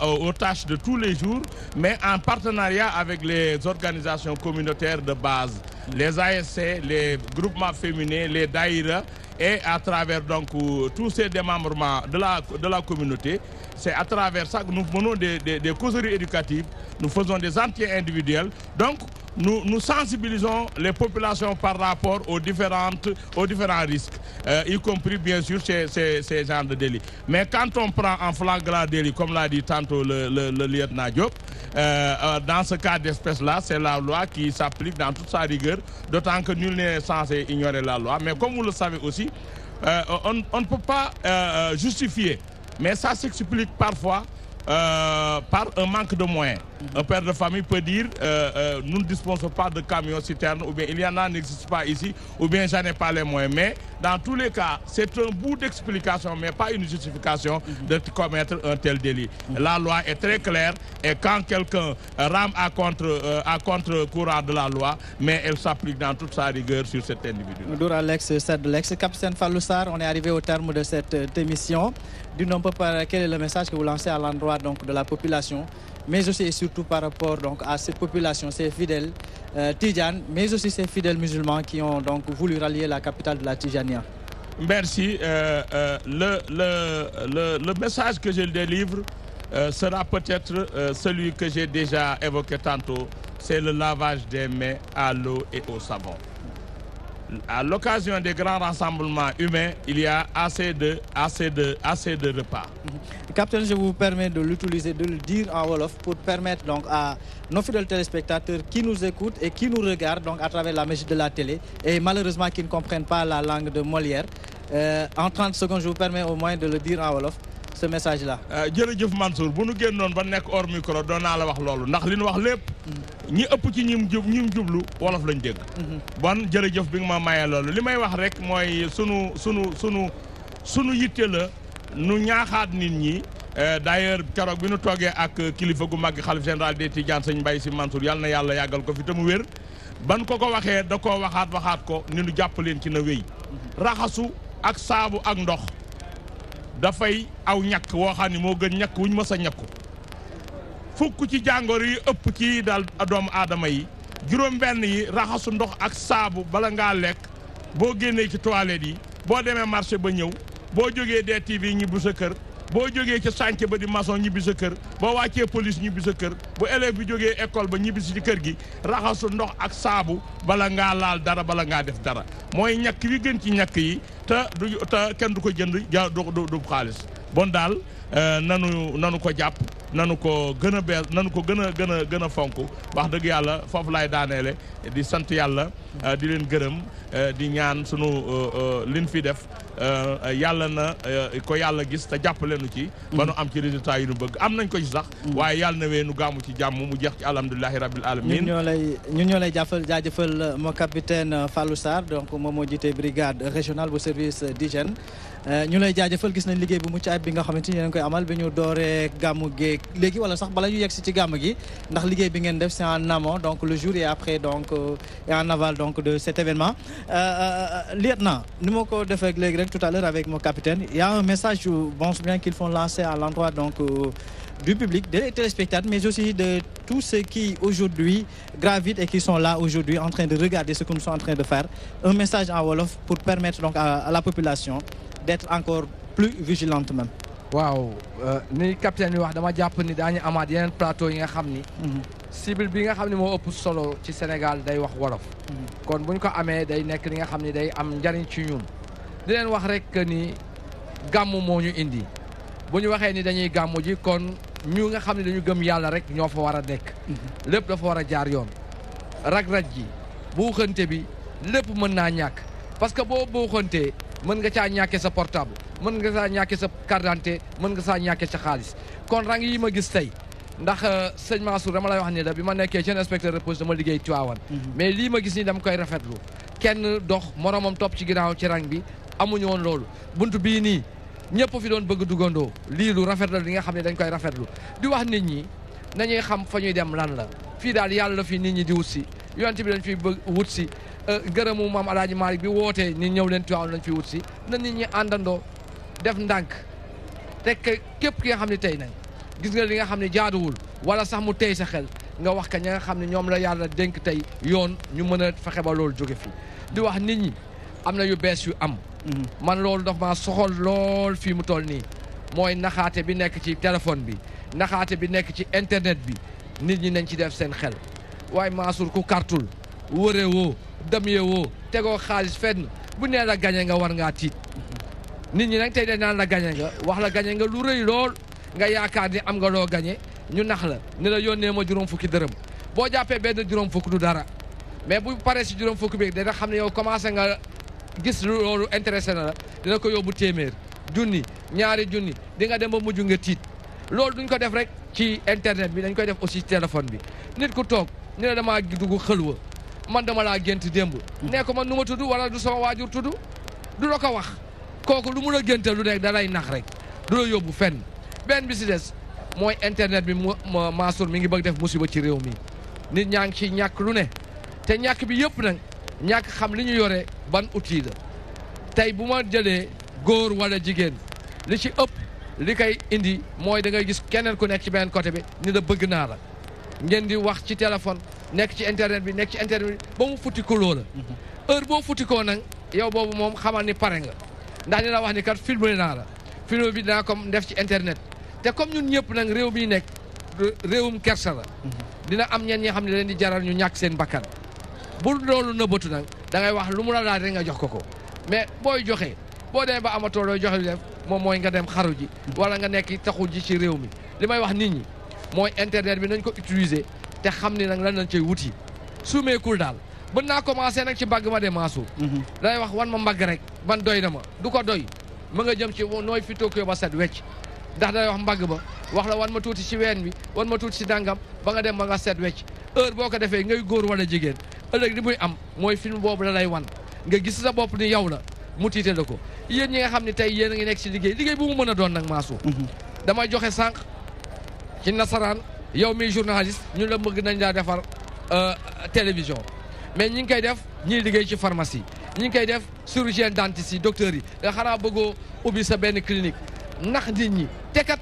[SPEAKER 3] aux tâches de tous les jours, mais en partenariat avec les organisations communautaires de base, les ASC, les groupements féminins, les daïra, et à travers donc tous ces démembrements de la communauté. C'est à travers ça que nous menons des causeries éducatives, nous faisons des entretiens individuels. Donc, nous sensibilisons les populations par rapport aux différents risques, y compris bien sûr ces genres de délits. Mais quand on prend en flagrant délit, comme l'a dit tantôt le lieutenant Diop, dans ce cas d'espèce-là, c'est la loi qui s'applique dans toute sa rigueur, d'autant que nul n'est censé ignorer la loi. Mais comme vous le savez aussi, on ne peut pas justifier, mais ça s'explique parfois par un manque de moyens. Un père de famille peut dire nous ne disposons pas de camions citernes, ou bien il y en a n'existe pas ici, ou bien j'en ai pas les moyens. Mais dans tous les cas, c'est un bout d'explication, mais pas une justification de commettre un tel délit. La loi est très claire et quand quelqu'un rame à contre-courant de la loi, mais elle s'applique dans toute sa rigueur sur cet individu.
[SPEAKER 2] Capitaine Falloussab, on est arrivé au terme de cette émission. D'une part, quel est le message que vous lancez à l'endroit de la population, mais aussi et surtout par rapport donc à cette population, ces fidèles Tidjanes, mais aussi ces fidèles musulmans qui ont donc voulu rallier la capitale de la Tidjania?
[SPEAKER 3] Merci. Le message que je délivre, sera peut-être celui que j'ai déjà évoqué tantôt, c'est le lavage des mains à l'eau et au savon. À l'occasion des grands rassemblements humains, il y a assez de repas.
[SPEAKER 2] Capitaine, je vous permets de l'utiliser, de le dire en Wolof pour permettre donc à nos fidèles téléspectateurs qui nous écoutent et qui nous regardent donc à travers la magie de la télé et malheureusement qui ne comprennent pas la langue de Molière. En 30 secondes, je vous permets au moins de le dire en Wolof. Ce message-là.
[SPEAKER 3] jërëjëf Mansour bu nu génnoon ba nekk hors micro doon naa la wax loolu ndax li nu wax lépp ñi ëpp ci ñim jublu wolof lañ dégg. bon jërëjëf bi nga ma mayee loolu li may wax rek mooy sunu yitte la nu ñaaxaat nit ñi d'ailleurs keroog bi nu toogee ak kilifa gu mag xalif général des Tidianes sëñ Mbaye Sy Mansour yàlla na yàlla yàggal ko fi te mu wér ban ko waxee da koo waxaat ko ni nu jàpp leen ci na wéy raxasu ak saabu ak ndox. dafay aw ñàkk woo xam ne moo gën ñàkk wuñ mës a ñàkku fukk ci jàngoro yi ëpp ci dal doomu aadama yi juróom-benn yi raxasu ndox ak saabu bala ngaa lekk boo génnee ci toilette yi boo demee marché ba ñëw boo jógee DTV ñibbi sa kër boo jógee ci chantier ba di maçon ñibbi sa kër boo wàccee police ñibbi sa kër bu élève bi jógee école ba ñibbi si ci kër gi raxasu ndox ak saabu bala ngaa laal dara bala ngaa def dara mooy ñàkk wi gën ci ñàkk yi te kenn du ko jënd du xaalis bon daal nanu ko jàpp nanu ko gën a bees nanu ko gën a fonk wax dëgg yàlla foofu laay daaneele di sant yàlla di leen gërëm di ñaan sunu liñ fi def yàlla na ko yàlla gis te jàppale nu ci ba nu am ci résultat yi nu bëgg am nañ ko ci sax waaye yàlla na wee nu gàmmu ci jàmm mu jeex ci alhamdulilahi rabbil alamin
[SPEAKER 2] ñun ñoo lay jaajëfal moo capitaine Fallou Sarr donc moom moo jiite brigade régionale bu service d'hygiène ñu lay jaajëfal gis nañ liggéey bu mucc ayib bi nga xamante ni yéen koy amal bi ñu dooree gàmmu géeg léegi wala sax bala ñu yegg si ci gàmm gi ndax liggéey bi ngeen def c'est en amont donc le jour et après donc et en aval donc de cet événement lieutenant ni ma ko defee léegi rek tout à l'heure avec mon capitaine il y a un message je pense bien qu'ils font lancer à l'endroit donc du public, des téléspectateurs, mais aussi de tous ceux qui aujourd'hui gravitent et qui sont là aujourd'hui en train de regarder ce que nous sommes en train de faire. Un message en Wolof pour permettre donc à la population d'être encore plus vigilante même.
[SPEAKER 4] waaw ni capitaine bi wax dama jàpp ni daañu amaat yeneen plateau yi nga xam ni cible bi nga xam ni moo ëpp solo ci Sénégal day wax wolof kon buñ ko amee day nekk li nga xam ni day am njariñ ci ñun di leen wax rek ni gàmmu moo ñu indi bu ñu waxee ni dañuy gàmmu ji kon ñu nga xam ne dañu gëm yàlla rek ñoo fa war a nekk lépp dafa war a jaar yoon rag-raj ji buuxante bi lépp mën naa ñàkk parce que boo buuxantee mën nga caa ñàkkee sa portable mën nga saa ñàkkee sa carte d'identité mën nga saa ñàkkee sa xaalis kon rang yi ma gis tey ndax sëñ Mansour dama lay wax ni la bi ma nekkee jeune inspecteur de police dama liggéey Tivaouane mais lii ma gis ni dama koy rafetlu kenn dox moromam topp ci ginnaaw ci rang bi amuñu woon loolu buntu bii nii ñëpp fi doon bëgg dugandoo lii lu rafet la li nga xam ne dañ koy rafetlu di wax nit ñi nañuy xam fa ñuy dem lan la fii daal yàlla fi nit ñi di wut si yonent bi dañ fi bëgg wut si gërëmu maam Alaaji Maalik bi wootee ni ñëw leen Tivaouane lañ fi wut si na nit ñi àndandoo def ndànk te képp ki nga xam ne tey nag gis nga li nga xam ne jaaduwul wala sax mu tey sa xel nga wax ka ña nga xam ne ñoom la yàlla dénk tey yoon ñu mën a fexe ba loolu jóge fi di wax nit ñi am na yu bees yu am man loolu daf maa soxal lool fii mu toll nii mooy naxaate bi nekk ci téléphone bi naxaate bi nekk ci internet bi nit ñi nañ ci def seen xel waaye Mansour ku kartul wëree woo demee woo tegoo xaalis fenn bu nee la gañe nga war ngaa tiit nit ñi nag tey de naan la gañe nga wax la gañe nga lu rëy lool nga yaakaar ni am nga loo gañe ñu nax la ne la yónnee ma juróom fukki dërëm boo jàppee benn juróom fukk du dara mais bu paree si juróom fukki bi dina xam ne yow commencé nga gis loolu intéressé na la dina ko yóbbu téeméer junni ñaari junni di nga dem ba mujj nga tiit loolu duñ ko def rek ci internet bi dañ koy def aussi téléphone bi nit ku toog ni la damaa dugg xëlwa man dama laa gént démb nee ko man nu ma tudd wala du sama waajur tudd du la ko wax kooku lu mu la génte lu nekk da lay nax rek du la yóbbu fenn benn bi si des mooy internet bi Mansour mi ngi bëgg def musiba ci réew mi nit ñaa ngi ci ñàkk lu ne te ñàkk bi yëpp nag ñàkk xam li ñu yore ban outil la tey bu ma jëlee góor wala jigéen li ci ëpp li koy indi mooy da ngay gis keneen ku nekk ci beneen côté bi ni la bëgg naa la ngeen di wax ci téléphone nekk ci internet bi ba mu futikoo loola heure boo futikoo nag yow boobu moom xamal ni pare nga ndax dina wax ni kat filmé naa la film bi dinaa ko def ci internet te comme ñun ñëpp nag réew mi nekk réewum kersa la dina am ñenn ñi xam ne leen di jaral ñu ñàkk seen bakkan bu loolu nëbbatu nag da ngay wax lu mu la laaj rek nga jox ko mais booy joxe boo demee ba amatoo looy joxe lu def moom mooy nga dem xaru ji wala nga nekk taxul ji ci réew mi li may wax nit ñi mooy internet bi nañ ko utiliser te xam ni nag lan lañ cay wuti suumeekul daal mën naa commencé nag ci mbagg ma de Mansour day wax wan ma mbagg rek ban doy na ma du ko doy ma nga jëm ci nooy fi Tokyo ba set wecc ndax day wax mbagg ba wax la wan ma tuuti ci ween bi wan ma tuuti ci dàngam ba nga dem ba nga set wecc heure boo ko defee ngay góor wala jigéen ëllëg li muy am mooy film boobu la lay wan nga gis sa bopp ni yow la mu tiite la ko yéen ñi nga xam ne tey yéen a ngi nekk ci liggéey bu mu mën a doon nag Mansour damay joxe sànq ci nasaraan yow mi journaliste ñun la bëgg nañ laa defar télévision mais ñi ngi koy def ñiy liggéey ci pharmacie ñi ngi koy def chirurgien dentiste yi docteurs yi nga xanaa bëggoo ubbi sa benn clinique ndax nit ñi te kat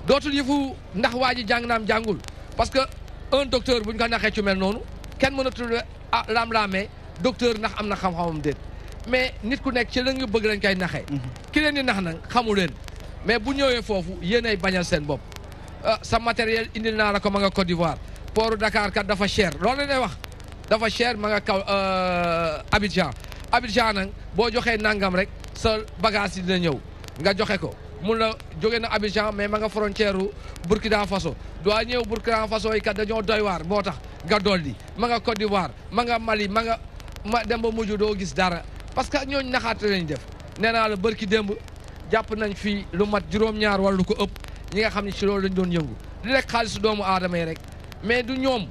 [SPEAKER 4] dootul yëfu ndax waa ji jàng naam jàngul parce que un docteur bu ñu ko naxee ci mel noonu kenn mënatul lam-laamee docteur ndax am na xam-xamam déet mais nit ku nekk ci la nga bëgg lañ koy naxee ki leen di nax nag xamu leen mais bu ñëwee foofu yéen ay bañal seen bopp sa matériel indil naa la ko ma nga Côte d'Ivoire port Dakar kat dafa cher loolu la ñuy wax dafa cher ma nga kaw Abidjan nag boo joxee nangam rek sa bagage yi dina ñëw nga joxe ko mun la jóge na Abidjan mais ma nga frontière u Burkina Faso doo ñëw Burkina Faso yi kat dañoo doy waar moo tax nga dolli ma nga Côte d'Ivoire ma nga Mali ma dem ba mujj doo gis dara parce que ñooñu naxaate lañ def nee naa la bërki démb jàpp nañ fii lu mat juróom-ñaar wala lu ko ëpp ñi nga xam ne ci loolu lañ doon yëngu di lekk xaalisu doomu aadama yi rek mais du ñoom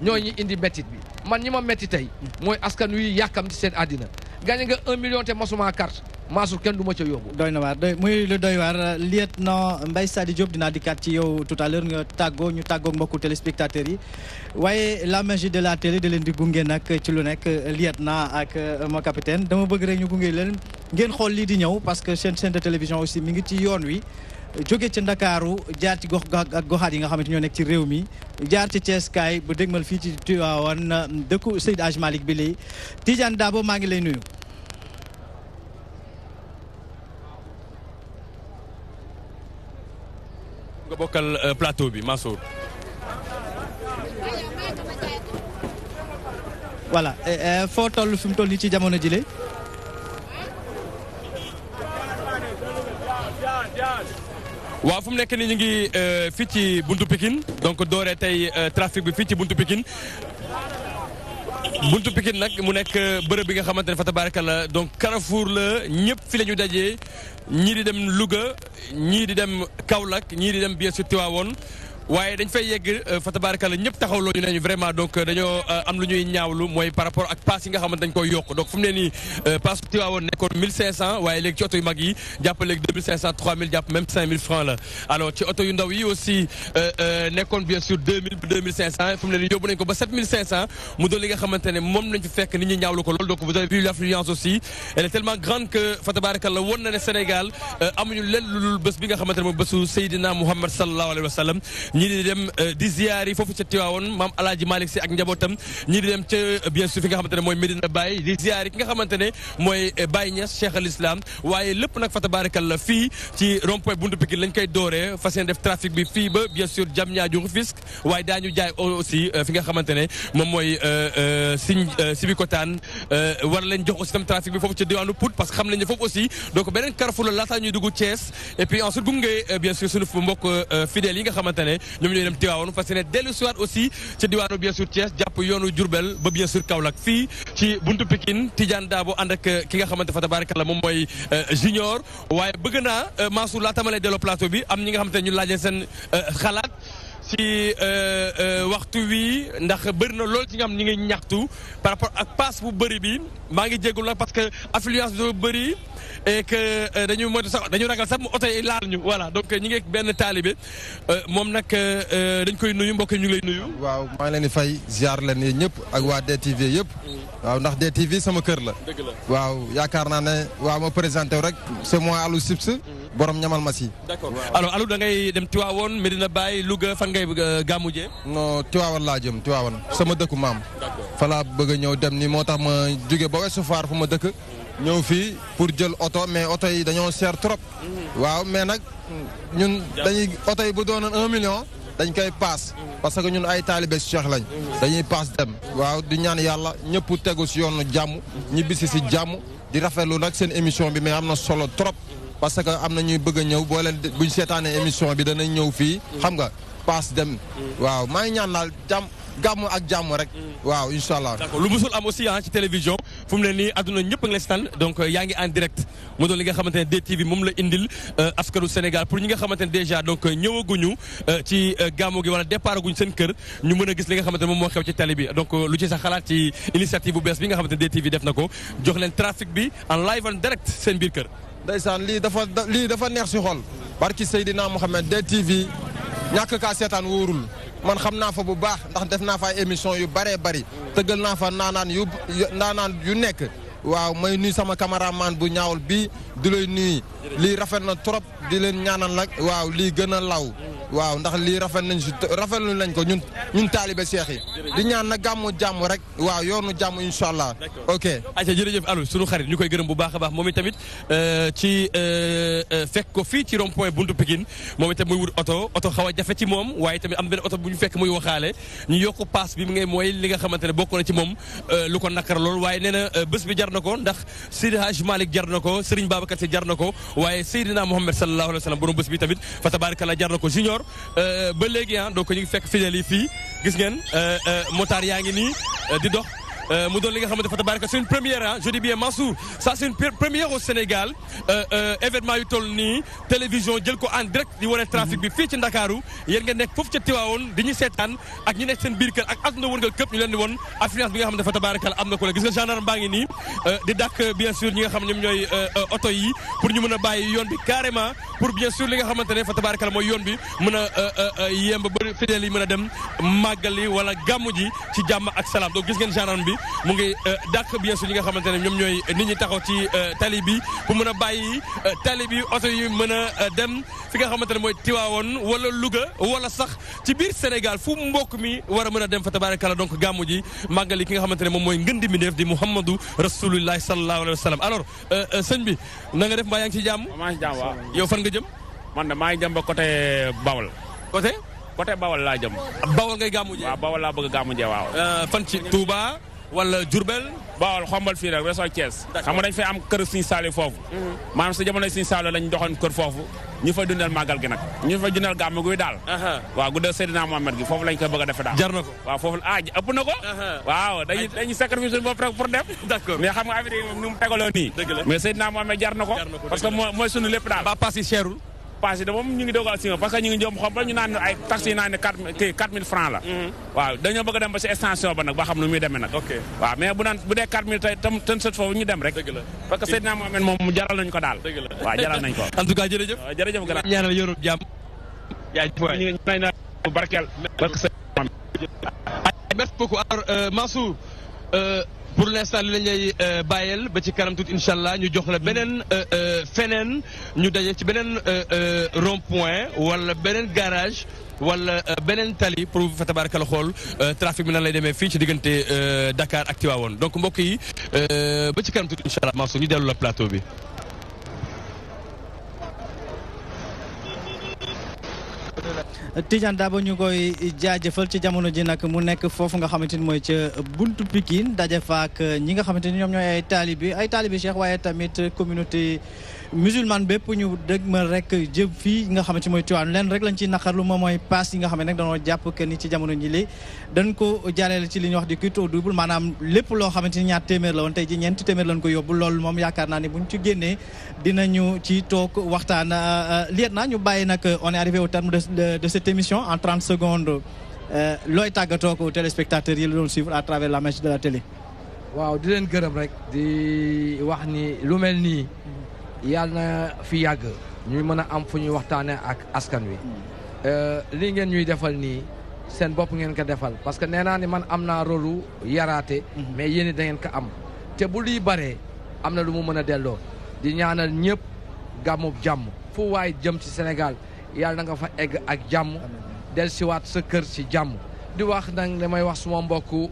[SPEAKER 4] ñooñu indi méttit bi man ñi ma métti tey mooy askan wi yàkkam ci seen àddina gañe nga 1 million te masuma carte Mansour kenn du ma ca yóbbu.
[SPEAKER 2] doy na waar muy lu doy waar lieutenant Mbaye Sadi Diop dinaa dikkaat ci yow tout à l'heure nga tàggoo ñu tàggoo mbokku téléspectateurs yi waaye la magie de la télé da leen di gunge nag ci lu nekk lieutenant ak ma capitaine dama bëgg rek ñu gunge leen ngeen xool lii di ñëw parce que chaîne de télévision aussi mi ngi ci yoon wi jóge ci Ndakaaru jaar ci gox ak goxaat yi nga xamante ñoo nekk ci réew mi jaar ci Thiès kaay ba dégmal fii ci Tivaouane dëkku Seydi Hadji Malick bi lii Tidiane Dabo maa ngi lay nuyu.
[SPEAKER 16] nga bokkal plateau bi Mansour.
[SPEAKER 2] voilà foo toll fi mu toll nii ci jamono jile.
[SPEAKER 16] waaw fu mu nekk nii ñu ngi fii ci buntu Pikine donc dooree tey trafic bi fii ci buntu Pikine. buntu Pikine nag mu nekk bërëb bi nga xamante ne fa tabarakallah donc Carrefour la ñëpp fi la ñu dajee ñii di dem Louga ñii di dem Kaolack ñii di dem bien sûr Tivaouane waaye dañ fay yegg fa tabarakallah ñëpp taxawloo ñu ne vraiment donc dañoo am lu ñuy ñaawlu mooy par rapport ak pass yi nga xamante dañ koy yokk donc fu mu ne nii pass Tivaouane nekkoon 1500 waaye léegi ci oto yu mag yi jàpp léegi 2500 3000 jàpp même 5000 francs la alors ci oto yu ndaw yi aussi nekkoon bien sûr 2000 2500 fu mu ne nii yóbbu nañ ko ba 7500 mu doon li nga xamante ne moom lañ fi fekk nit ñi ñaawlu ko lool donc vous avez vu l'affluence aussi elle est tellement grande que fa tabarakallah woon na ne Sénégal amuñu lenn lu dul bés bi nga xamante ne moom bésu Seydina Mouhammad sallallahu alayhi wa sallam ñii di dem di ziyaar yi foofu ca Tivaouane maam Alaaji Malick Sy ak njabootam ñii di dem ca bien sûr fi nga xamante ne mooy Medina Baye di ziyaar yi ki nga xamante ne mooy Baye Niass Cheikh al Islam waaye lépp nag fa tabarakallah fii ci rond-point buntu Pikine lañ koy dooree fas yéene def trafic bi fii ba bien sûr Diamniadio Rufisque waaye daañu jaay aussi fi nga xamante ne moom mooy Sébikotane war leen jox aussi tam trafic bi foofu ca diwaanu Pout parce que xam nañ ne foofu aussi donc beneen carrefour la laataa ñuy dugg Thiès et puis ensuite gunge bien sûr suñu mbokk fidèles yi nga xamante ne ñoom ñooy dem Tivaouane fas yéene dellu siwaat aussi ci diwaanu bien sûr Thiès jàpp yoonu Diourbel ba bien sûr Kaolack fii ci buntu Pikine Tidiane Dabo ànd ak ki nga xamante fa tabarakallah moom mooy Junior waaye bëgg naa Mansour laa tamalee delloo plateau bi am ñi nga xamante ne ñu laajee seen xalaat ci waxtu wi ndax bëri na lool ci nga xam ñi ngi ñaxtu par rapport ak passe bu bëri bi maa ngi jéggul nag parce que affluence bi dafa bëri et que dañu moytu sax dañu ragal sax mu oto yi laal ñu voilà donc ñi ngi benn taalibe moom nag dañ koy nuyu mbokk ñu ngi lay nuyu.
[SPEAKER 17] waaw maa ngi leen di fay ziar leen yéen ñëpp ak waa DTV yëpp. waaw ndax DTV sama kër la.
[SPEAKER 16] dëgg la
[SPEAKER 17] waaw yaakaar naa ne waaw ma présenté wu rek c'est moi Alou Sips. borom ñamal ma si.
[SPEAKER 16] d'accord alors Alou da ngay dem Tivaouane Medina Baye Louga fan ngay gàmmu jee.
[SPEAKER 17] non Tivaouane laa jëm Tivaouane sama dëkku maam.
[SPEAKER 16] d'accord
[SPEAKER 17] fa laa bëgg a ñëw dem ni moo tax ma jóge ba Ouest Foire fu ma dëkk. ñëw fii pour jël oto mais oto yi dañoo cher trop. waaw mais nag ñun dañuy oto yi bu doonoon 1 million dañ koy paas parce que ñun ay taalibe Cheikh lañ dañuy paas dem. waaw di ñaan yàlla ñëpp tegu si yoonu jàmm ñibbisi si jàmm di rafetlu nag seen émission bi mais am na solo trop parce que am na ñuy bëgg a ñëw boo leen buñ seetaanee émission bi danañ ñëw fii xam nga paas dem. waaw maa ngi ñaan daal gàmm ak jàmm rek. waaw incha allah.
[SPEAKER 16] d'accord lu musul am aussi ci télévision fu mu ne nii àdduna ñëpp a ngi lay seetaan donc yaa ngi en direct mu doon li nga xamante ne DTV moom la indil askanu Sénégal pour ñi nga xamante ne déjà donc ñëwaguñu ci gàmmu gi wala départ guñ seen kër ñu mën a gis li nga xamante ne moom moo xew ci télé bi donc lu ci sax xalaat ci initiative bu bees bi nga xamante ne DTV def na ko jox leen trafic bi en live en direct seen biir kër.
[SPEAKER 17] ndeysaan lii dafa neex si xol barki Seydina Mohamed DTV ñàkk kaa seetaan wóorul man xam naa fa bu baax ndax def naa fa ay émission yu bëree bëri tëggal naa fa naanaan yu nekk waaw may nuy sama cameraman bu ñaawul bii di lay nuy lii rafet na trop di leen ñaanal nag waaw lii gën a law waaw ndax lii rafetlu nañ ko ñun taalibe Cheikh yi di ñaan nag gàmmu jàmm rek waaw yoonu jàmm incha allah. ok
[SPEAKER 16] ayca jërëjëf Alou sunu xarit ñu koy gërëm bu baax a baax moom itamit ci fekk ko fii ci rond point buntu Pikine moom itam muy wut oto xaw a jafe ci moom waaye tamit am benn oto bu ñu fekk muy waxaale ñu yokk paas bi ngay mooy li nga xamante ne bokk na ci moom lu ko nakar lool waaye nee na bés bi jar na ko ndax Seydi Hadj Malick jar na ko Serigne Babacar Sy jar na ko waaye Seydina Mohamed sallallahu alayhi wa sallam borom bés bi tamit fa tabarakallah jar na ko junior ba léegi donc ñu ngi fekk fidèles yi fii gis ngeen motard yaa ngi nii di dox mu doon li nga xamante fa tabaraka c'est une première je dis bien Mansour ça c'est une première au Sénégal événement yu toll nii télévision jël ko en direct di wane trafic bi fii ci Ndakaaru yéen nga nekk foofu ca Tivaouane di ñu seetaan ak ñi nekk seen biir kër ak àdduna wërngal këpp ñu leen di woon affluence bi nga xam ne fa tabaraka am na ko la gis nga gendarme baa ngi nii di dàkk bien sûr ñi nga xam ne ñoom ñooy oto yi pour ñu mën a bàyyi yoon bi carrément pour bien sûr li nga xamante ne fa tabaraka mooy yoon bi mën a yemb ba fidèles yi mën a dem màggali wala gàmmu ji ci jàmm ak salaam donc gis ngeen gendarme bi mu ngi dàq bien sûr ñi nga xamante ne ñoom ñooy nit ñi taxaw ci tali bi pour mën a bàyyi tali bi oto yi mën a dem fi nga xamante ne mooy Tivaouane wala Louga wala sax ci biir Sénégal fu mbokk mi war a mën a dem fa tabarakallah donc gàmmu ji màggali ki nga xamante ne moom mooy ngën di mbindeef di Muhammadu Rasulullah sallallahu alayhi wa sallam alors sëñ bi na nga def mbaa yaa ngi ci jàmm.
[SPEAKER 18] maa ngi ci jàmm waaw.
[SPEAKER 16] yow fan nga jëm.
[SPEAKER 18] man de maa ngi jëm ba côté Bawol. côté Bawol laa jëm.
[SPEAKER 16] Bawol ngay gàmmu ji.
[SPEAKER 18] waaw Bawol laa bëgg a gàmmu ji waaw.
[SPEAKER 16] fan ci Touba wala Diourbel.
[SPEAKER 18] Bawol xombal fii rek réseau Thiès. xam nga dañ fay am kër Sëñ Saliou foofu. maanaam sa jamono Sëñ Saliou lañ doxoon kër foofu ñu fay dundal màggal gi nag ñu fay dundal gàmmu guy daal. waaw guddal Seydina Mohamed gi foofu lañ koy bëgg a defe daal.
[SPEAKER 16] jar na ko
[SPEAKER 18] waaw foofu ëpp na ko. waaw dañuy sacrifice suñu bopp rek pour dem.
[SPEAKER 16] d'accord
[SPEAKER 18] mais xam nga affaire yi moom ni mu tegaloo nii.
[SPEAKER 16] dëgg la
[SPEAKER 18] mais Seydina Mohamed jar na ko. parce que mooy sunu lépp daal.
[SPEAKER 16] ba pass yi cherul.
[SPEAKER 18] pass yi de moom ñu ngi dogal si parce que ñu ngi jëm xombal ñu naan ay taxi yi naan ne 4000 francs la. waaw dañoo bëgg a dem ba si extension ba nag ba xam nu muy demee nag. waaw mais bu dee 4000 tey tam tën sët foofu ñu dem rek.
[SPEAKER 16] dëgg la
[SPEAKER 18] parce que Seydina Mohamed moom mu jaral nañu ko daal.
[SPEAKER 16] dëgg la
[SPEAKER 18] waaw jaral nañ ko.
[SPEAKER 16] en tout cas jërëjëf.
[SPEAKER 18] jërëjëf grand.
[SPEAKER 16] ñaanal yoru jàmm.
[SPEAKER 18] jaajëf waay ñu ngi naan barkeel.
[SPEAKER 16] merci beaucoup alors Mansour. pour l'instant li lañ lay bàyyeel ba ci kanam tuuti incha allah ñu jox la beneen feneen ñu daje ci beneen rond point wala beneen garage wala beneen tali pour fa tabaarkalla xool trafic bi nan lay demee fii ci diggante Dakar ak Tivaouane donc mbokk yi ba ci kanam tuuti incha allah Mansour ñu dellu la plateau bi.
[SPEAKER 2] Tidiane Dabo ñu koy jaajëfal ci jamono ji nag mu nekk foofu nga xamante ni mooy ca buntu Pikine daje fa ak ñi nga xamante ni ñoom ñooy ay taalibe Cheikh waaye tamit communauté musulmane bépp ñu dëgmal rek jëm fii nga xamante ni mooy Tivaouane leen rek lañ ci naqarlu moom mooy paas yi nga xam ne nag dañoo jàpp que ni ci jamono ji li dañ ko jàllale ci li ñuy wax di culte au double maanaam lépp loo xamante ni ñaar téeméer la woon tey ji ñeenti téeméer lañ ko yóbbu loolu moom yaakaar naa ni buñ ci génnee dinañu ci toog waxtaan liet na ñu bàyyi nag on est arrivé au terme de cette émission en 30 secondes looy tàggatoo ko téléspectateurs yi la doon suivre à travers la magie de la télé.
[SPEAKER 4] waaw di leen gërëm rek di wax ni lu mel nii yàlla na fi yàgg ñuy mën a am fu ñuy waxtaanee ak askan wi li ngeen ñuy defal nii seen bopp ngeen ko defal parce que nee naa ni man am naa rôle yaraate mais yéen da ngeen ko am te bu lii baree am na lu mu mën a delloo di ñaanal ñëpp gàmmub jàmm fu waay jëm ci Sénégal yàlla na nga fa egg ak jàmm dellusiwaat sa kër ci jàmm di wax nag damay wax suma mbokku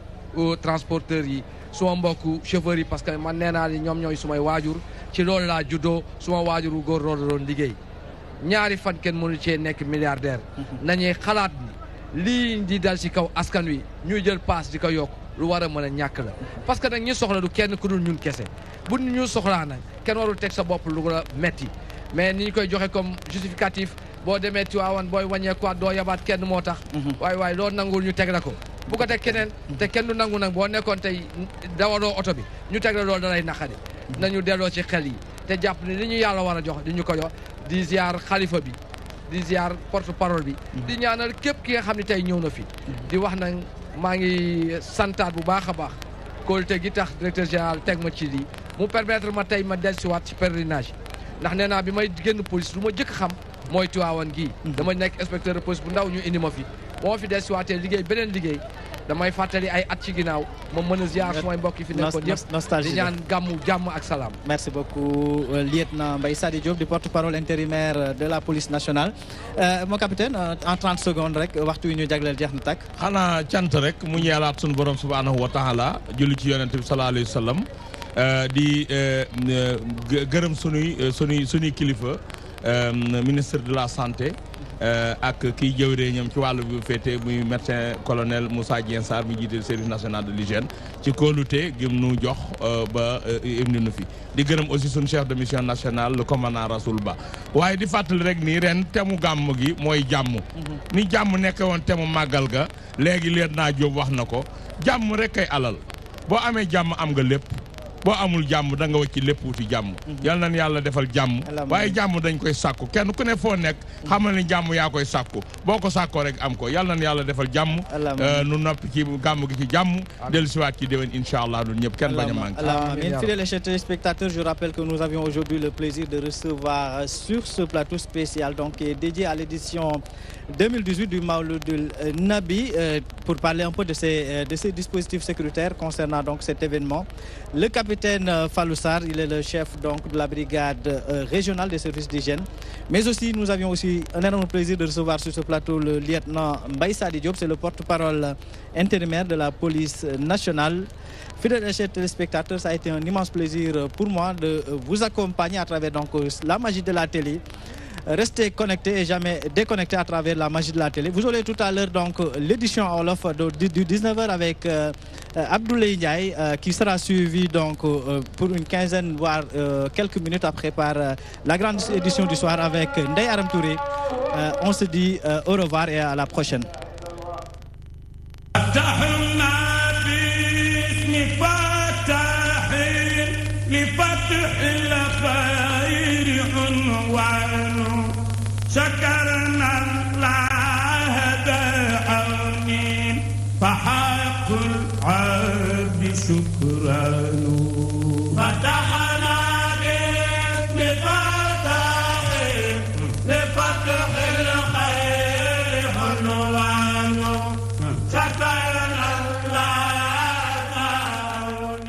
[SPEAKER 4] transporteurs yi suma mbokku chauffeur yi parce que man nee naa ni ñoom ñooy sumay waajur ci loolu laa juddoo suma waajuru góor loolu doon liggéey ñaari fan kenn mënu cee nekk milliardaire nañuy xalaat ni lii di dal ci kaw askan wi ñuy jël paas di ko yokk lu war a mën a ñàkk la parce que nag ñi soxla du kenn ku dul ñun kese bu ñu soxlaa nag kenn warul teg sa bopp lu la metti mais ni ñu koy joxe comme justificatif boo demee Tivaouane booy wàññeekuwaat doo yabaat kenn moo tax waaye loo nangul ñu teg la ko bu ko teg keneen te kenn du nangu nag boo nekkoon tey dawaloo oto bi ñu teg la loolu da lay naqari nañu delloo ci xel yi te jàpp ni li ñu yàlla war a jox di ñu ko jox di ziar xalifa bi di ziar porte parole bi di ñaanal képp ki nga xam ne tey ñëw na fi di wax nag maa ngi santaat bu baax a baax kóolute gi tax directeur général teg ma ci lii mu permettre ma tey ma dellusiwaat ci pèlerinage ndax nee naa bi may génn police lu ma jëkk xam mooy Tivaouane gii dama nekk inspecteur de police bu ndaw ñu indi ma fi boo ma fi dellusiwaatee liggéey beneen liggéey damay fàttali ay at ci ginnaaw ma mën a ziar sumay mbokk yi fi nekkoon yëpp di ñaan gàmmu jàmm ak salaam.
[SPEAKER 2] Merci beaucoup lieutenant Mbaye Sadi Diop di porte-parole intérimaire de la police nationale mon capitaine en 30 secondes rek waxtu wi ñu jagleel jeex na tàkk.
[SPEAKER 3] xanaa cant rek mu ñeelaat sunu borom subhanahu wa taala julli ci yonent bi sallallahu alayhi wa sallam di gërëm sunuy kilifa ministre de la santé ak kiy jëwree ñoom ci wàllu bu féete muy médecin colonel Moussa Dieng Sarr mi jiite service national de l'hygiène ci kóolute gim nu jox ba indi nu fi di gërëm aussi suñu chef de mission nationale le commandant Rasoul Ba waaye di fàttali rek nii ren temu gàmm gi mooy jàmm ni jàmm nekk woon temu màggal ga léegi lieutenant Diop wax na ko jàmm rek kay alal boo amee jàmm am nga lépp boo amul jàmm da nga wacci lépp wuti jàmm yal nañ yàlla defal jàmm waaye jàmm dañ koy sàkku kenn ku ne foo nekk xamal ni jàmm yaa koy sàkku boo ko sàkkoo rek am ko yal nañ yàlla defal jàmm nu noppi ci gàmm gi ci jàmm dellusiwaat ci déwén incha allah ñun ñëpp kenn bañ a manqué.
[SPEAKER 2] Fidèles et chers téléspectateurs, je rappelle que nous avions aujourd'hui le plaisir de recevoir sur ce plateau spécial donc qui est dédié à l'édition 2018 du Mawludul Nabi pour parler un peu de ces dispositifs sécuritaires concernant donc cet événement. Le capitaine Fallou Sarr, il est le chef donc de la brigade régionale des services d'hygiène. Mais aussi, nous avions aussi un énorme plaisir de recevoir sur ce plateau le lieutenant Mbaye Sadi Diop, c'est le porte-parole intérimaire de la police nationale. Fidèles et chers téléspectateurs, ça a été un immense plaisir pour moi de vous accompagner à travers donc la magie de la télé. Restez connectés et jamais déconnectés à travers la magie de la télé. Vous aurez tout à l'heure donc l'édition en Wolof du 19h avec Abdoulaye Ndiaye qui sera suivi donc pour une quinzaine voire quelques minutes après par la grande édition du soir avec Ndeye Aram Touré. On se dit au revoir et à la prochaine.
[SPEAKER 1] شكرنا الله بعون فحق العبد شكران فتحنا بفتح لفتح الخير عنوان شكرنا الله بعون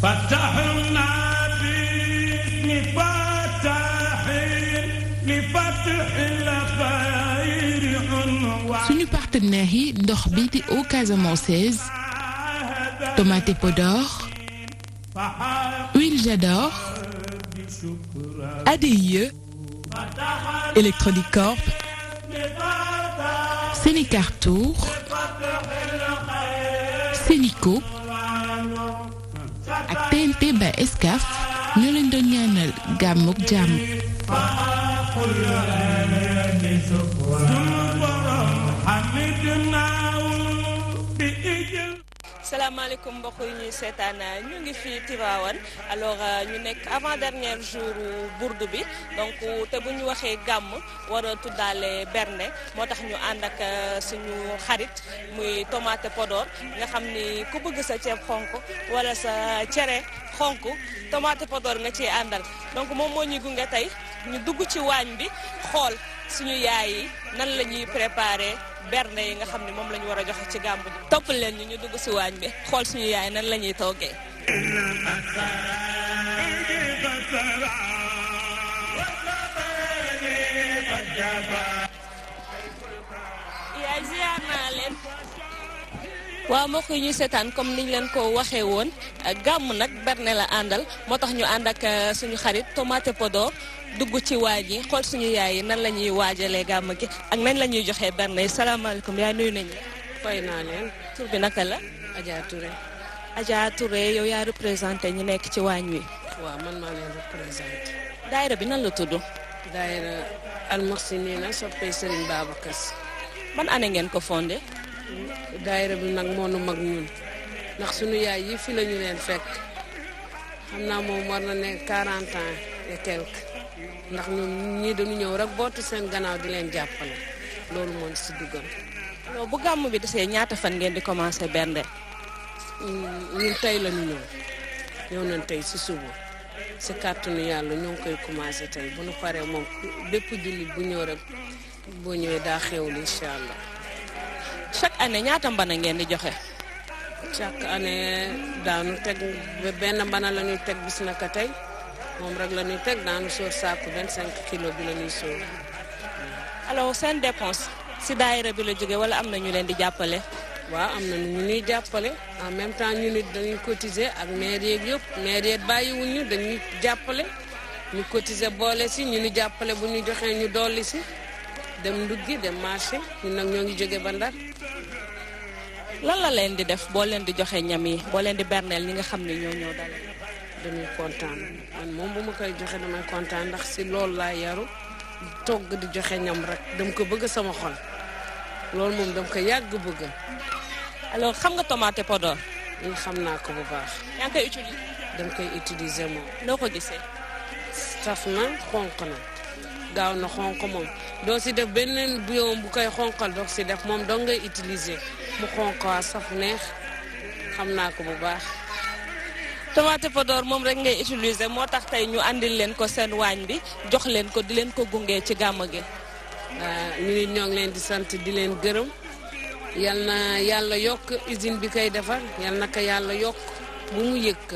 [SPEAKER 1] فتحنا باسم فتح
[SPEAKER 19] suñu partenaires yi ndox bi di eau casamançaise tomate Podor huile Jador ADIE Electronic Corp Sénécartour Sénico ak TNT ba Escaf ñoo leen doon ñaanal gàmm ak jàmm.
[SPEAKER 20] salaamaaleykum mbokk yi ñuy seetaan ñu ngi fii Tivaouane alors ñu nekk avant dernier jour burdu bi donc te bu ñu waxee gàmm war a tuddaale berne moo tax ñu ànd ak suñu xarit muy tomate Podor nga xam ni ku bëgg sa ceeb xonk wala sa cere xonk tomate Podor nga ciy àndal donc moom moo ñuy gunge tey ñu dugg ci waañ bi xool suñu yaay yi nan la ñuy préparer berne yi nga xam ne moom la ñu war a joxe ci gàmmu ji topp leen ñu dugg si waañ bi xool suñu yaay nan la ñuy toggee. yaay ziar naa leen. waaw mbokk yi ñuy seetaan comme niñ leen ko waxee woon gàmm nag berne la àndal moo tax ñu ànd ak suñu xarit Tomate Podor dugg ci waaj yi xool suñu yaay yi nan la ñuy waajalee gàmm gi ak nañ la ñuy joxee berne yi salaamaaleykum yaay nuyu nañ la.
[SPEAKER 21] fay naa leen.
[SPEAKER 20] tur bi naka la.
[SPEAKER 21] Adja Touré.
[SPEAKER 20] Adja Touré yow yaa représenté ñi nekk ci waañ wi.
[SPEAKER 21] waaw man maa leen représenté.
[SPEAKER 20] daayira bi nan la tudd.
[SPEAKER 21] daayira Almoxsinina soppee Serigne Babacar Sy.
[SPEAKER 20] ban année ngeen ko fondé.
[SPEAKER 21] daayira bi nag moo nu mag ñun ndax sunu yaay yi fi la ñu leen fekk xam naa moom war na ne 40 ans et quelque ndax ñun ñii dañu ñëw rek bootu seen gannaaw di leen jàppale loolu moo si duggal.
[SPEAKER 20] alors bu gàmm bi desee ñaata fan ngeen di commencé bernde.
[SPEAKER 21] ñun tey la ñu ñëw nañ tey si suba si kàttanu yàlla ñoo ngi koy commencé tey bu nu paree moom bépp jullit bu ñëw rek boo ñëwee daa xewlu incha allah.
[SPEAKER 20] chaque année ñaata mbana ngeen di joxe.
[SPEAKER 21] chaque année daanu teg benn mbana la ñuy teg bis naka tey moom rek la ñuy teg daanu sóor saaku 25 kilos bi la ñuy sóor.
[SPEAKER 20] alors seen dépense si daayira bi la jóge wala am na ñu leen di jàppale.
[SPEAKER 21] waaw am na ñu ñuy jàppale en même temps ñu nit dañuy cotiser ak maire yeeg yëpp maire yeeg bàyyiwuñ ñu dañuy jàppale ñu cotiser boole si ñu ni jàppale bu ñu joxee ñu dolli si dem nduggi dem marché ñun nag ñoo ngi jóge ba Ndar.
[SPEAKER 20] lan la leen di def boo leen di joxe ñam yi boo leen di berneel ñi nga xam ne ñoo ñëw dalal.
[SPEAKER 21] dañuy kontaan man moom bu ma koy joxe damay kontaan ndax si loolu laa yaru togg di joxe ñam rek dama ko bëgg sama xol loolu moom dama ko yàgg bëgg.
[SPEAKER 20] alors xam nga Tomate Podor.
[SPEAKER 21] xam naa ko bu baax.
[SPEAKER 20] yaa ngi koy utiliser.
[SPEAKER 21] dama koy utiliser moom.
[SPEAKER 20] noo ko gisee.
[SPEAKER 21] saf na xonq na gaaw na xonq moom doo si def benn bouillon bu koy xonqal doo si def moom doo ngay utiliser mu xonq waa saf neex xam naa ko bu baax.
[SPEAKER 20] Tomate Podor moom rek ngay utiliser moo tax tey ñu andil leen ko seen waañ bi jox leen ko di leen ko gunge ci gàmm gi.
[SPEAKER 21] ñu nit ñoo ngi leen di sant di leen gërëm yal na yàlla yokk usine bi koy defar yal na ko yàlla yokk bu mu yëkk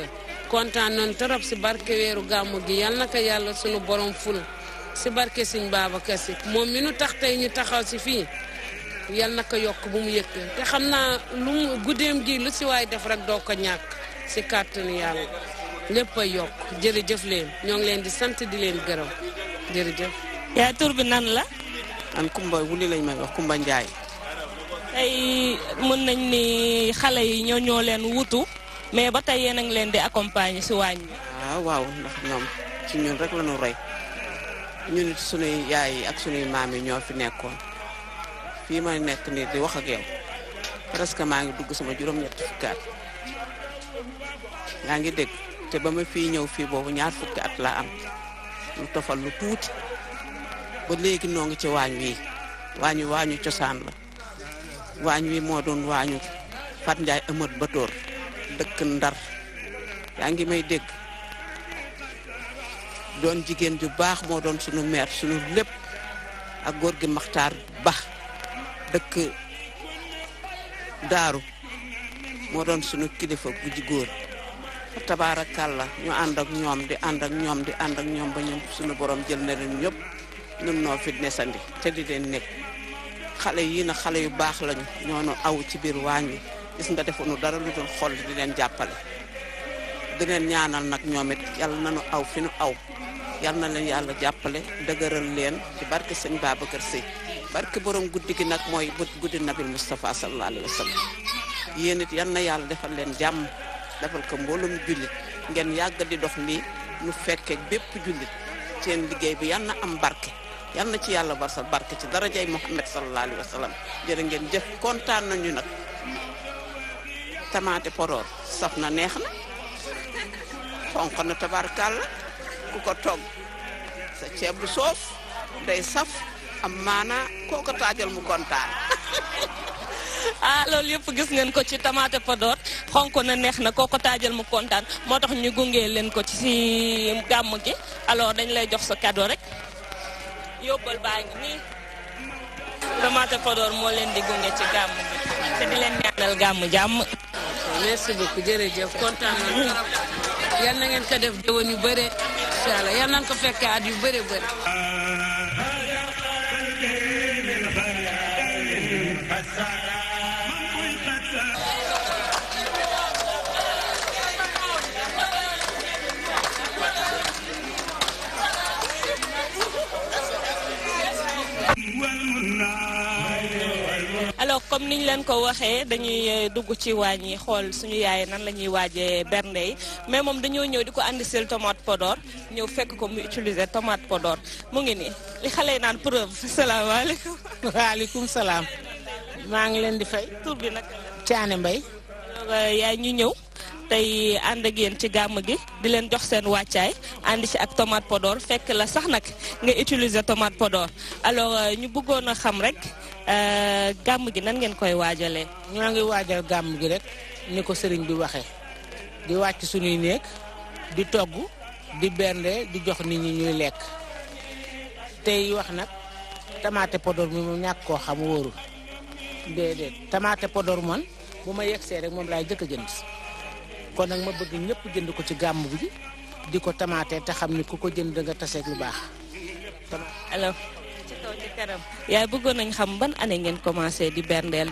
[SPEAKER 21] kontaan noonu trop si barke weeru gàmm gi yal na ko yàlla sunu borom ful si barke Sëñ Babacar Sy moom mi nu tax tey ñu taxaw si fii yal na ko yokk bu mu yëkk te xam naa lu mu guddeem gi lu si waay def rek doo ko ñàkk si kàttanu yàlla lépp a yokk jërëjëf leen ñoo ngi leen di sant di leen gërëm jërëjëf.
[SPEAKER 20] yaa tur bi nan la.
[SPEAKER 22] an Kumba wuli lañ may wax Kumba Njaay.
[SPEAKER 20] tey mën nañ ni xale yi ñoo leen wutu mais ba tey yéen a ngi leen di accompagner si waañ bi.
[SPEAKER 22] waaw ndax ñoom ci ñun rek la ñu roy ñun it sunuy yaay yi ak sunuy maam yi ñoo fi nekkoon fii ma nekk nii di wax ak yow presque maa ngi dugg sama juróom-ñetti fukki at yaa ngi dégg te ba ma fii ñëw fii boobu ñaar fukki at laa am lu tofal lu tuuti. ba léegi noo ngi ci waañ wi waañu cosaan la waañ wi moo doon waañu Fat Njaay Amat Batoor dëkk Ndar yaa ngi may dégg doon jigéen ju baax moo doon sunu meer sunu lépp ak góor gi Maxtaar Ba dëkk Daaru moo doon sunu kilifa gu ji góor fa tabaarakàlla ñu ànd ak ñoom di ànd ak ñoom ba ñoom sunu borom jël na leen ñëpp ñun noo fi nesandi te di leen nekk xale yii na xale yu baax lañu ñoo nu aw ci biir waañ wi gis nga defuñu dara lu dul xol di leen jàppale di leen ñaanal nag ñoom it yàlla nañu aw fi nu aw yàlla na leen yàlla jàppale dëgëral leen ci barke Sëñ Babacar Sy barke borom guddi gi nag mooy guddi Nabil Moustapha sallallahu alayhi wa sallam yéen it yal na yàlla defal leen jàmm defal ko mboolum jullit ngeen yàgg di dox nii nu fekkee bépp jullit seen liggéey bi yal na am barke yal na ci yàlla barsal barke ci darajay Muhammad sallallahu alayhi wa sallam jërë ngeen jëf kontaan nañu nag Tomate Podor saf na neex na xonq na tabarkàlla ku ko togg sa ceeb bu soof day saf am maanaa koo ko taajal mu kontaan.
[SPEAKER 20] loolu yëpp gis ngeen ko ci Tomate Podor xonk na neex na koo ko taajal mu kontaan moo tax ñu gunge leen ko ci gàmm gi alors dañ lay jox sa cadeau rek yóbbal baa ngi nii Tomate Podor moo leen di gunge ci gàmm gi te di leen ñaanal gàmm jàmm.
[SPEAKER 21] merci beaucoup jërëjëf kontaan nañu trop yal na ngeen ko def déwén yu bëre incha allah yal nañu ko fekkee at yu bëre bëre.
[SPEAKER 20] comme niñ leen ko waxee dañuy dugg ci waañ yi xool suñu yaay nan la ñuy waajee bernde yi mais moom dañoo ñëw di ko andi sil tomate Podor ñëw fekk ko mu utiliser tomate Podor mu ngi nii li xale yi naan preuve. salaamaaleykum.
[SPEAKER 6] waaleykum salaam. maa ngi leen di fay.
[SPEAKER 20] tur bi nag.
[SPEAKER 6] Thiané Mbaye.
[SPEAKER 20] yaay ñu ñëw tey ànd ak yéen ci gàmm gi di leen jox seen wàccaay ànd ci ak tomate Podor fekk la sax nag nga utiliser tomate Podor alors ñu bëggoon a xam rek gàmm gi nan ngeen koy waajalee.
[SPEAKER 6] ñoo ngi waajal gàmm gi rek ni ko sëriñ bi waxee di wàcc suñuy néeg di togg di bernde di jox nit ñi ñuy lekk tey wax nag tomate Podor mi mu ñàkk koo xam wóorul déedéet tomate Podor man bu ma yegsee rek moom laay jëkk a jënd kon nag ma bëgg ñëpp jënd ko ci gàmm bi di ko tamaate te xam ni ku ko jënd nga taseeg lu baax.
[SPEAKER 20] alors ci kaw ci kanam yaay bëggoon nañ xam ban année ngeen commencé di berndeel